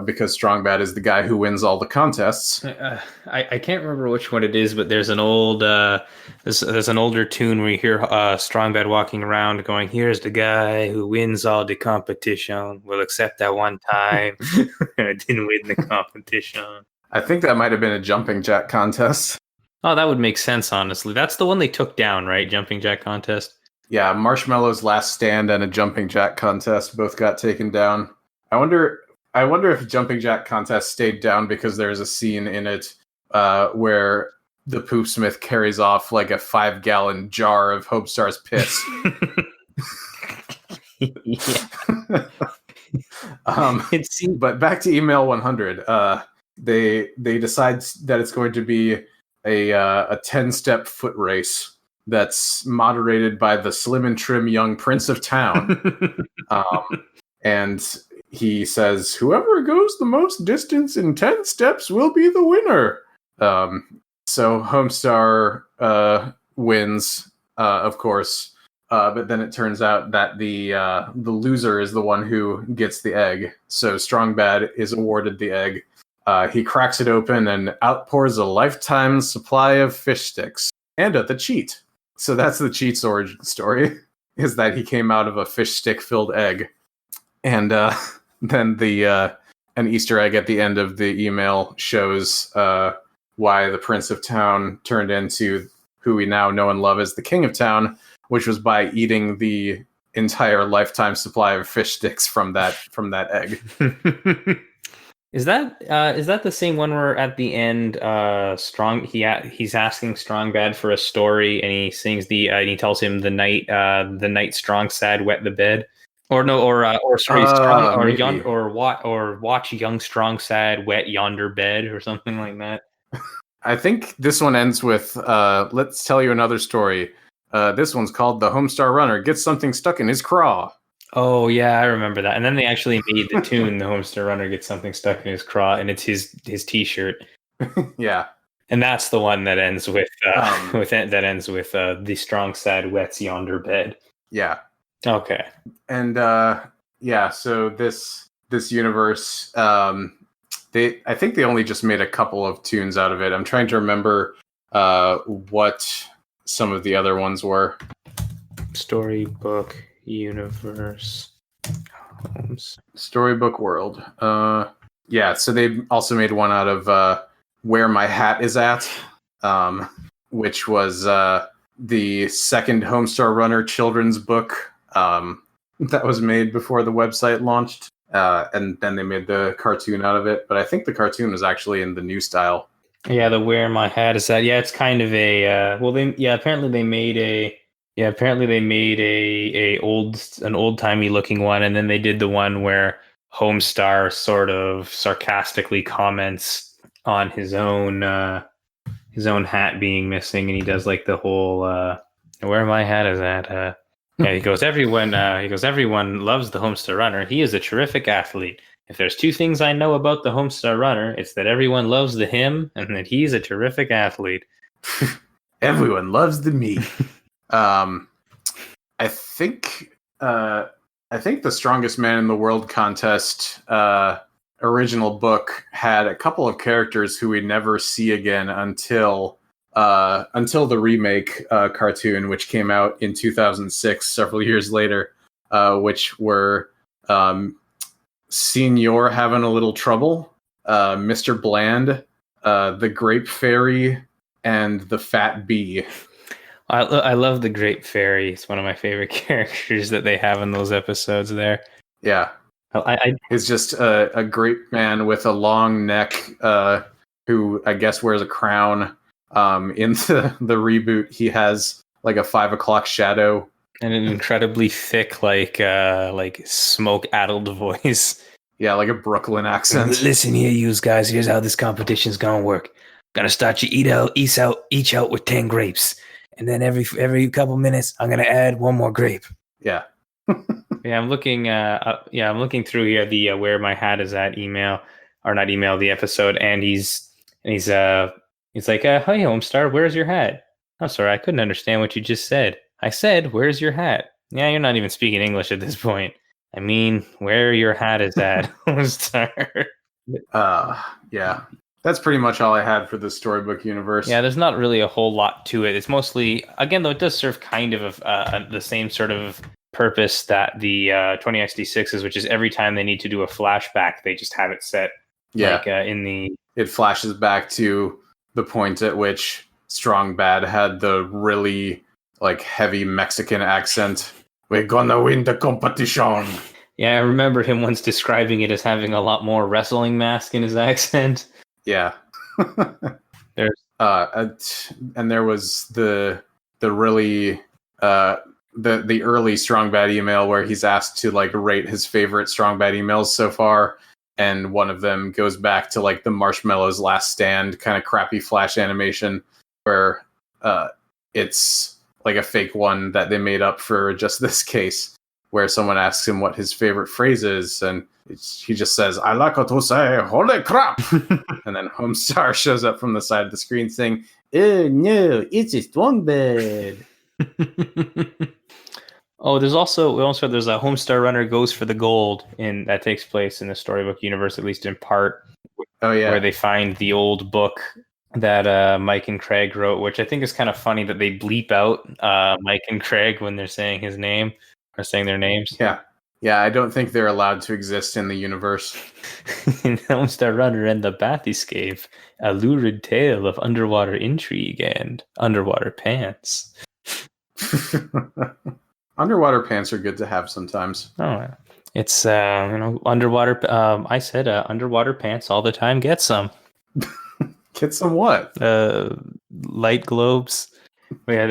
Because Strong Bad is the guy who wins all the contests. I can't remember which one it is, but there's an old there's an older tune where you hear Strong Bad walking around going, "Here's the guy who wins all the competition. Well, except that one time I didn't win the competition." I think that might have been a jumping jack contest. Oh, that would make sense, honestly. That's the one they took down, right? Jumping jack contest. Yeah, Marshmallow's Last Stand and a jumping jack contest both got taken down. I wonder if Jumping Jack Contest stayed down because there's a scene in it where the Poopsmith carries off like a 5-gallon jar of Homestar's piss. It seems But back to email 100. They decide that it's going to be a 10-step foot race that's moderated by the slim and trim young Prince of Town. And he says, whoever goes the most distance in 10 steps will be the winner. So Homestar wins, of course. But then it turns out that the loser is the one who gets the egg. So Strong Bad is awarded the egg. He cracks it open and outpours a lifetime supply of fish sticks and the cheat. So that's the cheat's origin story, is that he came out of a fish stick filled egg. And then an Easter egg at the end of the email shows why the Prince of Town turned into who we now know and love as the King of Town, which was by eating the entire lifetime supply of fish sticks from that egg. Is that the same one where at the end he's asking Strong Bad for a story and he sings and he tells him the night strong sad wet the bed, or no, or sorry, strong or watch young strong sad wet yonder bed or something like that. I think this one ends with let's tell you another story. This one's called The Homestar Runner Gets Something Stuck in His Craw. Oh yeah, I remember that. And then they actually made the tune "The Homestar Runner Gets Something Stuck in His Craw," and it's his T-shirt. Yeah, and that's the one that ends with the strong sad wets yonder bed. Yeah. Okay. And so this universe, I think they only just made a couple of tunes out of it. I'm trying to remember what some of the other ones were. Storybook universe. Storybook world. So they also made one out of Where My Hat Is At, which was the second Homestar Runner children's book that was made before the website launched. And then they made the cartoon out of it. But I think the cartoon was actually in the new style. Yeah, the Where My Hat Is At. Yeah, it's kind of a apparently they made an old-timey looking one, and then they did the one where Homestar sort of sarcastically comments on his own hat being missing, and he does like the whole Where My Hat Is At. Yeah, he goes, everyone loves the Homestar Runner. He is a terrific athlete. If there's two things I know about the Homestar Runner, it's that everyone loves the him and that he's a terrific athlete. Everyone loves the me. I think the Strongest Man in the World contest original book had a couple of characters who we never see again until the remake cartoon, which came out in 2006, several years later, which were Senior Having a Little Trouble, Mr. Bland, the Grape Fairy, and the Fat Bee. I love the Grape Fairy. It's one of my favorite characters that they have in those episodes there. Yeah. It's just a grape man with a long neck who I guess wears a crown. In the reboot, he has like a 5 o'clock shadow. And an incredibly thick, like smoke-addled voice. Yeah, like a Brooklyn accent. Listen here, you guys. Here's how this competition's gonna work. Gonna start you each out with 10 grapes. And then every couple minutes, I'm gonna add one more grape. Yeah. Yeah, I'm looking through here the Where My Hat Is At email, or not email, the episode, and he's like, "Hey Homestar, where's your hat?" I'm sorry, I couldn't understand what you just said. I said, "Where's your hat?" Yeah, you're not even speaking English at this point. I mean, where your hat is at, Homestar. Yeah. That's pretty much all I had for the storybook universe. Yeah, there's not really a whole lot to it. It's mostly, again, though, it does serve kind of the same sort of purpose that the 20XD6 is, which is every time they need to do a flashback, they just have it set. Yeah. Like, it flashes back to the point at which Strong Bad had the really like heavy Mexican accent. We're gonna win the competition. Yeah, I remember him once describing it as having a lot more wrestling mask in his accent. Yeah. There's and there was the really the early Strong Bad email where he's asked to like rate his favorite Strong Bad emails so far, and one of them goes back to like the Marshmallows Last Stand kind of crappy Flash animation where it's like a fake one that they made up for just this case, where someone asks him what his favorite phrase is, and he just says, "I like to say, holy crap!" And then Homestar shows up from the side of the screen saying, "Oh no, it's a Strong Bad." Oh, there's a Homestar Runner Goes for the Gold, and that takes place in the storybook universe, at least in part. Oh yeah, where they find the old book that Mike and Craig wrote, which I think is kind of funny that they bleep out Mike and Craig when they're saying his name or saying their names. Yeah. I don't think they're allowed to exist in the universe. Homestar Runner and the Bathyscape, a lurid tale of underwater intrigue and underwater pants. Underwater pants are good to have sometimes. Oh, it's underwater. I said underwater pants all the time. Get some. Get some what? Light globes. But yeah,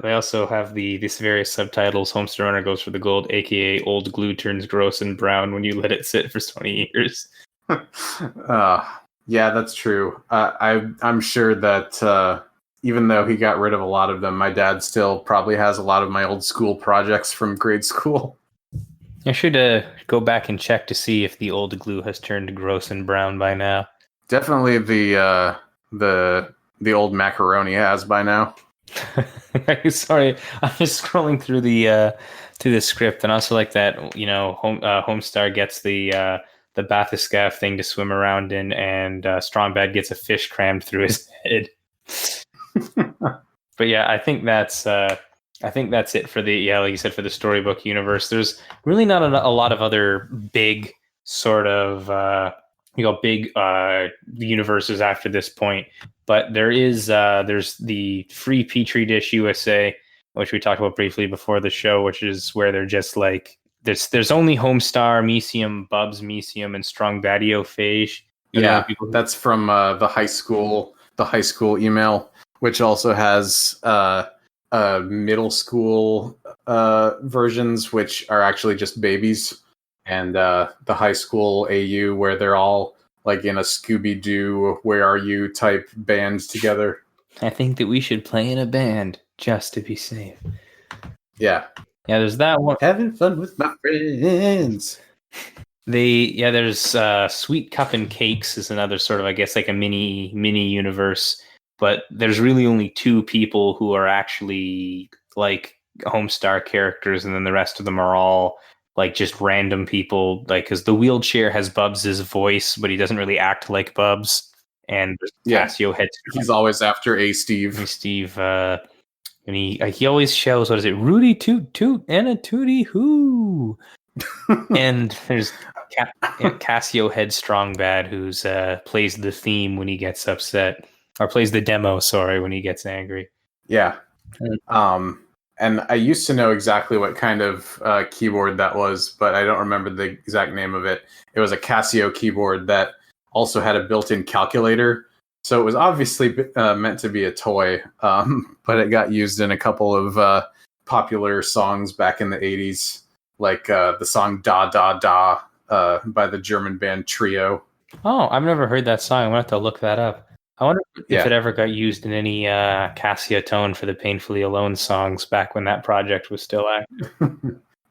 they also have these various subtitles. Homestar Runner Goes for the Gold, aka Old Glue Turns Gross and Brown when you let it sit for 20 years. Yeah, that's true. I'm sure that even though he got rid of a lot of them, my dad still probably has a lot of my old school projects from grade school. I should go back and check to see if the old glue has turned gross and brown by now. Definitely the old macaroni has by now. Sorry, I'm just scrolling through the script, and also like that, Homestar gets the bathyscaphe thing to swim around in, and Strong Bad gets a fish crammed through his head. But yeah, I think that's it for like you said, for the storybook universe. There's really not a lot of other big sort of big universes after this point. But there's the Free Petri Dish USA, which we talked about briefly before the show, which is where they're just like there's only Homestar, Mesium, Bubs, Mesium, and Strong Badiophage. Yeah, that's from the high school email, which also has middle school versions, which are actually just babies, and the high school AU where they're all like in a Scooby-Doo "Where Are You" type band together. I think that we should play in a band just to be safe. Yeah, there's that one. Having fun with my friends. There's Sweet Cup and Cakes is another sort of, I guess, like a mini universe. But there's really only two people who are actually like Homestar characters, and then the rest of them are all like just random people. Like, because the wheelchair has Bubs' voice, but he doesn't really act like Bubs. And Cassio he's always after Steve. And he always shouts, "What is it? Rudy toot toot and a tootie hoo!" And there's Cassio Headstrong Bad, who's plays the theme when he gets upset. Or plays the demo, when he gets angry. Yeah. And I used to know exactly what kind of keyboard that was, but I don't remember the exact name of it. It was a Casio keyboard that also had a built-in calculator. So it was obviously meant to be a toy, but it got used in a couple of popular songs back in the 80s, like the song Da Da Da by the German band Trio. Oh, I've never heard that song. I'm going to have to look that up. I wonder if it ever got used in any Cassia tone for the Painfully Alone songs back when that project was still active.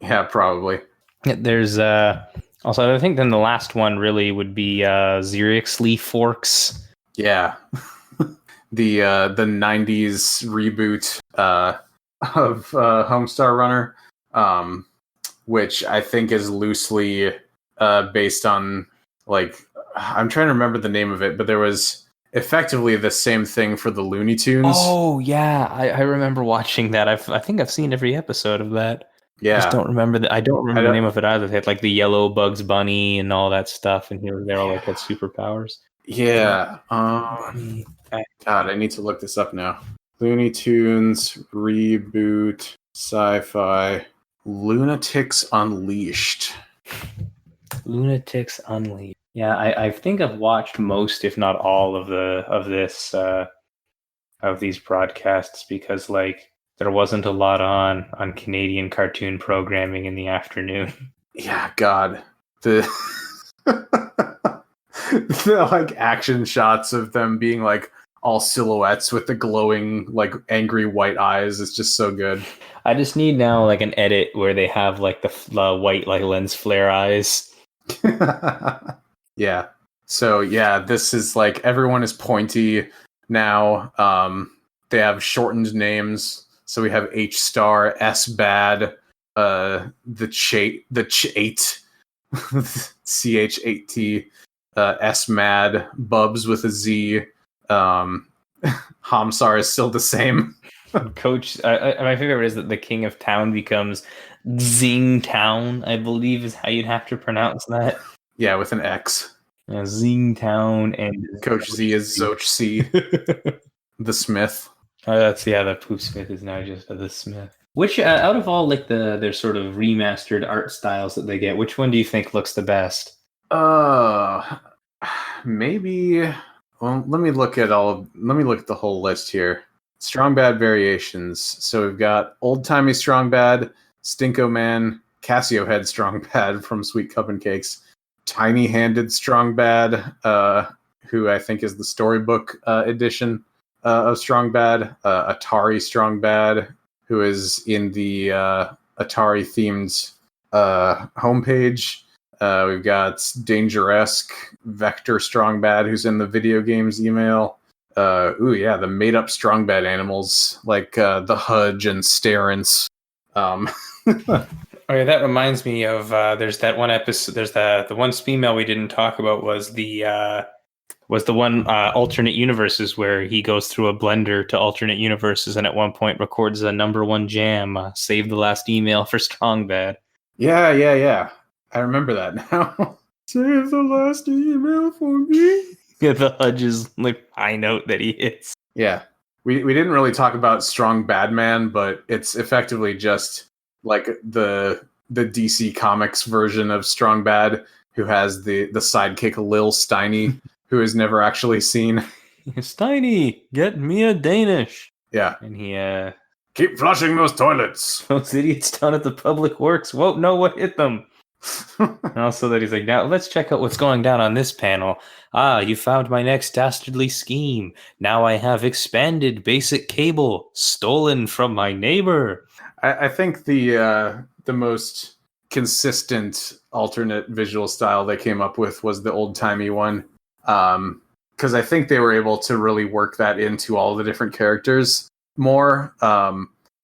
Yeah, probably. There's also, I think then the last one really would be Xerix Leaf Forks. Yeah. the 90s reboot of Homestar Runner, which I think is loosely based on, like, I'm trying to remember the name of it, but there was effectively the same thing for the Looney Tunes. Oh yeah, I remember watching that. I think I've seen every episode of that. Yeah, I just don't remember the name of it either. They had like the yellow Bugs Bunny and all that stuff, and they all like had superpowers. Yeah. God, I need to look this up now. Looney Tunes reboot sci-fi Lunatics Unleashed. Lunatics Unleashed. Yeah, I think I've watched most, if not all, of these broadcasts, because like there wasn't a lot on Canadian cartoon programming in the afternoon. Yeah, God. The the like action shots of them being like all silhouettes with the glowing like angry white eyes. It's just so good. I just need now like an edit where they have like the white like lens flare eyes. Yeah. So yeah, this is like everyone is pointy now. They have shortened names. So we have H Star, S Bad, the Chate, CH8T, S Mad, Bubs with a Z. Hamsar is still the same. Coach, my favorite is that the king of town becomes Zing Town, I believe is how you'd have to pronounce that. Yeah, with an X. Zing Town and Coach Z is Zoch C, the Smith. The Pooh Smith is now just the Smith. Which out of all like their sort of remastered art styles that they get, which one do you think looks the best? Maybe. Well, let me look at the whole list here. Strong Bad variations. So we've got Old Timey Strong Bad, Stinko Man, Cassio Head Strong Bad from Sweet Cup and Cakes, Tiny Handed Strong Bad, who I think is the storybook edition of Strong Bad, Atari Strong Bad, who is in the Atari themed homepage. We've got Dangeresque, Vector Strong Bad, who's in the video games email. The made up Strong Bad animals like the Hudge and Starence. Oh yeah, that reminds me of there's that one episode. There's the one email we didn't talk about was the one alternate universes where he goes through a blender to alternate universes and at one point records a #1 jam. Save the last email for Strong Bad. Yeah. I remember that now. Save the last email for me. Yeah, the Hudge's like high note that he hits. Yeah, we didn't really talk about Strong Bad Man, but it's effectively just like the DC Comics version of Strong Bad, who has the sidekick Lil Steiny, who is never actually seen. Steiny, get me a Danish. Yeah, and he keep flushing those toilets. Those idiots down at the Public Works won't know what hit them. And also that he's like, now let's check out what's going down on this panel. You found my next dastardly scheme. Now I have expanded basic cable stolen from my neighbor. I think the most consistent alternate visual style they came up with was the old-timey one. Because I think they were able to really work that into all the different characters more.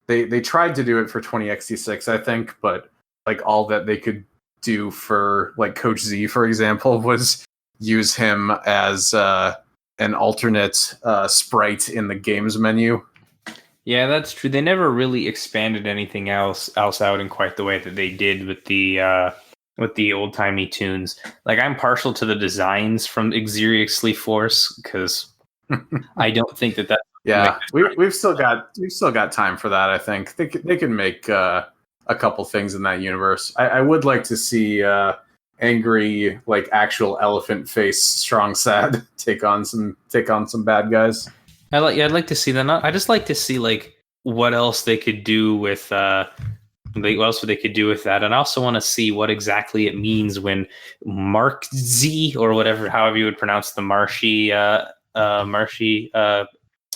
They tried to do it for 20XT6, I think, but like all that they could do for like Coach Z, for example, was use him as an alternate sprite in the games menu. Yeah, that's true. They never really expanded anything else out in quite the way that they did with the old timey tunes. Like I'm partial to the designs from Exeriously Force because I don't think that. Yeah, we've still got time for that. I think they can make a couple things in that universe. I would like to see angry like actual elephant face Strong Sad take on some bad guys. I'd like to see that. I just like to see like what else they could do with what else they could do with that, and I also want to see what exactly it means when Mark Z or whatever, however you would pronounce the Marshy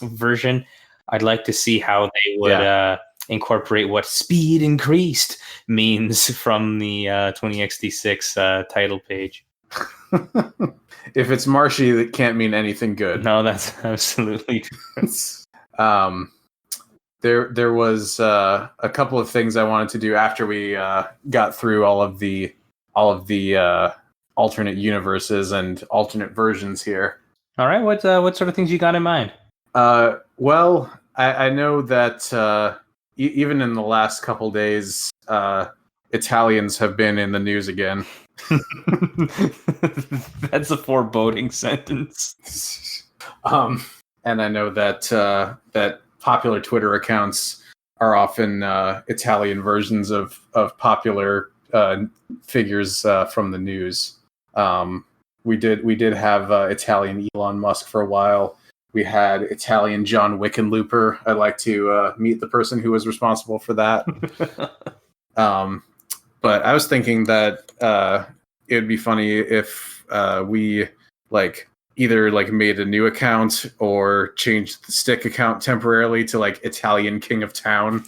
version. I'd like to see how they would incorporate what speed increased means from the 20XT6 title page. If it's marshy, that can't mean anything good. No, that's absolutely true. There was a couple of things I wanted to do after we got through all of the alternate universes and alternate versions here. All right, what sort of things you got in mind? Well, I know that even in the last couple days, Italians have been in the news again. That's a foreboding sentence. And I know that that popular Twitter accounts are often Italian versions of popular figures from the news. We did have Italian Elon Musk for a while. We had Italian John Wickenlooper. I'd like to meet the person who was responsible for that. But I was thinking that it would be funny if we like either like made a new account or changed the stick account temporarily to like Italian King of Town,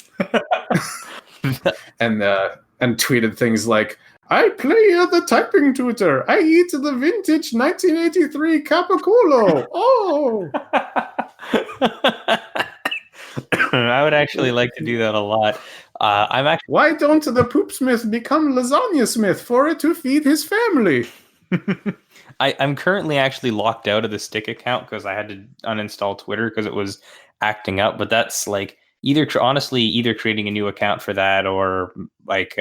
and tweeted things like, "I play the typing tutor. I eat the vintage 1983 Capiculo. Oh." I would actually like to do that a lot. Why don't the Poopsmith become Lasagna Smith for it to feed his family? I'm currently actually locked out of the stick account because I had to uninstall Twitter because it was acting up. But that's like either creating a new account for that or like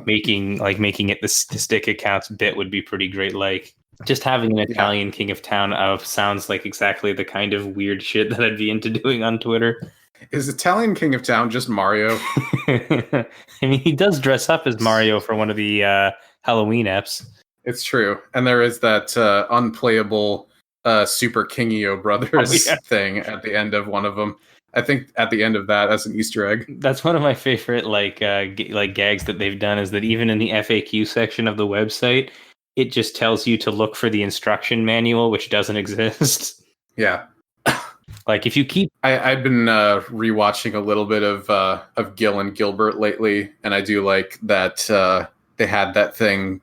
making it the stick accounts bit would be pretty great. Like just having an Italian King of Town sounds like exactly the kind of weird shit that I'd be into doing on Twitter. Is Italian King of Town just Mario? I mean, he does dress up as Mario for one of the Halloween eps. It's true. And there is that unplayable Super Kingio Brothers thing at the end of one of them. I think at the end of that as an Easter egg. That's one of my favorite gags that they've done is that even in the FAQ section of the website, it just tells you to look for the instruction manual, which doesn't exist. Yeah. Like if you keep, I've been rewatching a little bit of Gil and Gilbert lately, and I do like that they had that thing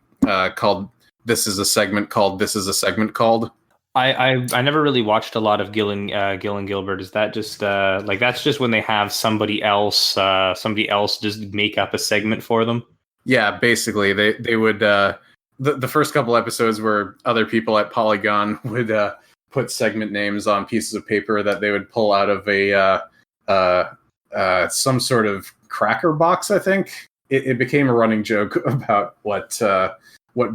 called "This is a segment called." This is a segment called. I never really watched a lot of Gil and Gilbert. Is that just that's just when they have somebody else just make up a segment for them? Yeah, basically they would the first couple episodes where other people at Polygon would put segment names on pieces of paper that they would pull out of a some sort of cracker box. I think it became a running joke about what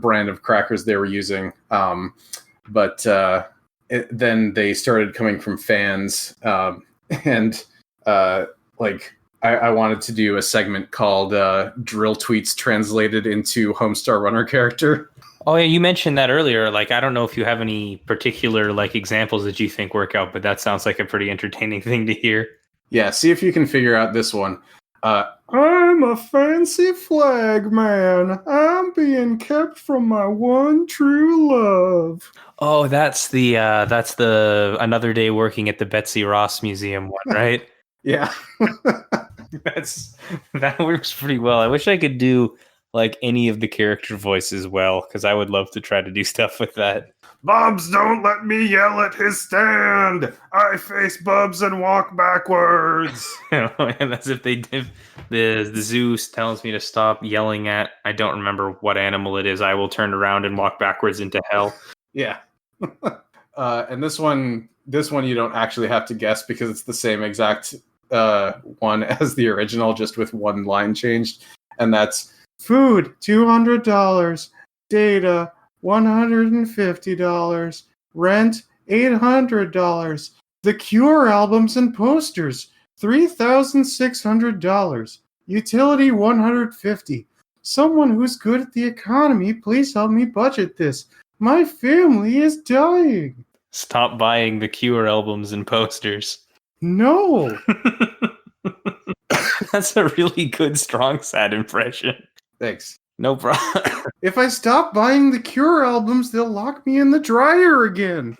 brand of crackers they were using. But then they started coming from fans, and I wanted to do a segment called "Drill Tweets Translated into Homestar Runner Character." Oh yeah, you mentioned that earlier. Like, I don't know if you have any particular like examples that you think work out, but that sounds like a pretty entertaining thing to hear. Yeah, see if you can figure out this one. I'm a fancy flag man. I'm being kept from my one true love. Oh, that's the another day working at the Betsy Ross Museum one, right? Yeah. That works pretty well. I wish I could do like any of the character voices well, because I would love to try to do stuff with that. Bubs, don't let me yell at his stand. I face Bubs and walk backwards. And as if they did. The zoo tells me to stop yelling at, I don't remember what animal it is. I will turn around and walk backwards into hell. Yeah. And this one you don't actually have to guess because it's the same exact one as the original, just with one line changed. And that's food, $200, data, $150, rent, $800, The Cure albums and posters, $3,600, utility, $150. Someone who's good at the economy, please help me budget this. My family is dying. Stop buying The Cure albums and posters. No. That's a really good strong sad impression. Thanks. No problem. If I stop buying the Cure albums, they'll lock me in the dryer again.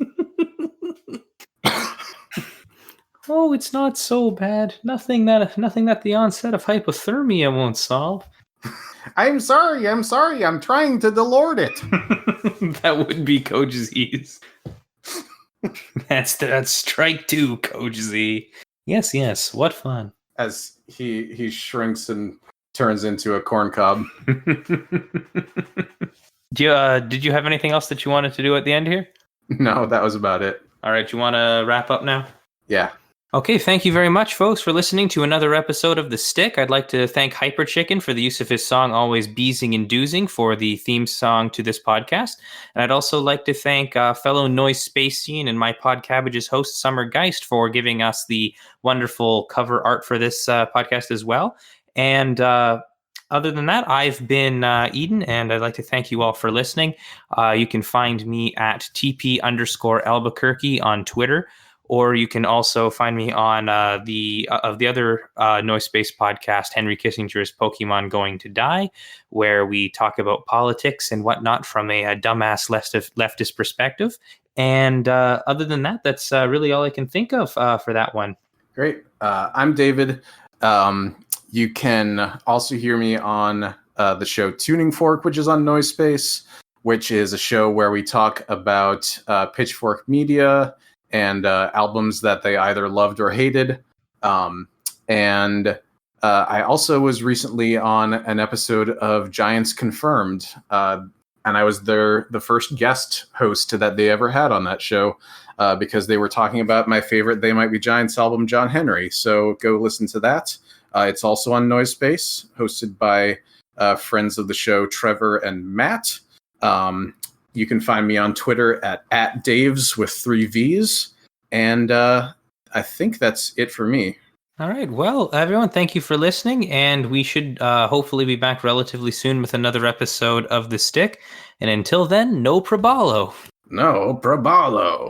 Oh, it's not so bad. Nothing that the onset of hypothermia won't solve. I'm sorry. I'm trying to delord it. That would be Coach Z's. That's strike two, Coach Z. Yes. What fun. As he shrinks and turns into a corn cob. Did you have anything else that you wanted to do at the end here? No, that was about it. All right, you want to wrap up now? Yeah. Okay, thank you very much, folks, for listening to another episode of The Stick. I'd like to thank Hyper Chicken for the use of his song Always Beezing and Doozing for the theme song to this podcast. And I'd also like to thank fellow Noise Space Scene and my Podcabbage's host, Summer Geist, for giving us the wonderful cover art for this podcast as well. And other than that, I've been Eden, and I'd like to thank you all for listening. You can find me at TP_Albuquerque on Twitter, or you can also find me on the other Noise-based podcast, Henry Kissinger's Pokemon Going to Die, where we talk about politics and whatnot from a dumbass leftist perspective. And other than that, that's really all I can think of for that one. Great. I'm David. You can also hear me on the show Tuning Fork, which is on Noise Space, which is a show where we talk about Pitchfork Media and albums that they either loved or hated. And I also was recently on an episode of Giants Confirmed, and I was the first guest host that they ever had on that show because they were talking about my favorite They Might Be Giants album, John Henry. So go listen to that. It's also on Noise Space, hosted by friends of the show, Trevor and Matt. You can find me on Twitter at Daves with 3 V's. And I think that's it for me. All right. Well, everyone, thank you for listening. And we should hopefully be back relatively soon with another episode of The Stick. And until then, no probalo. No probalo.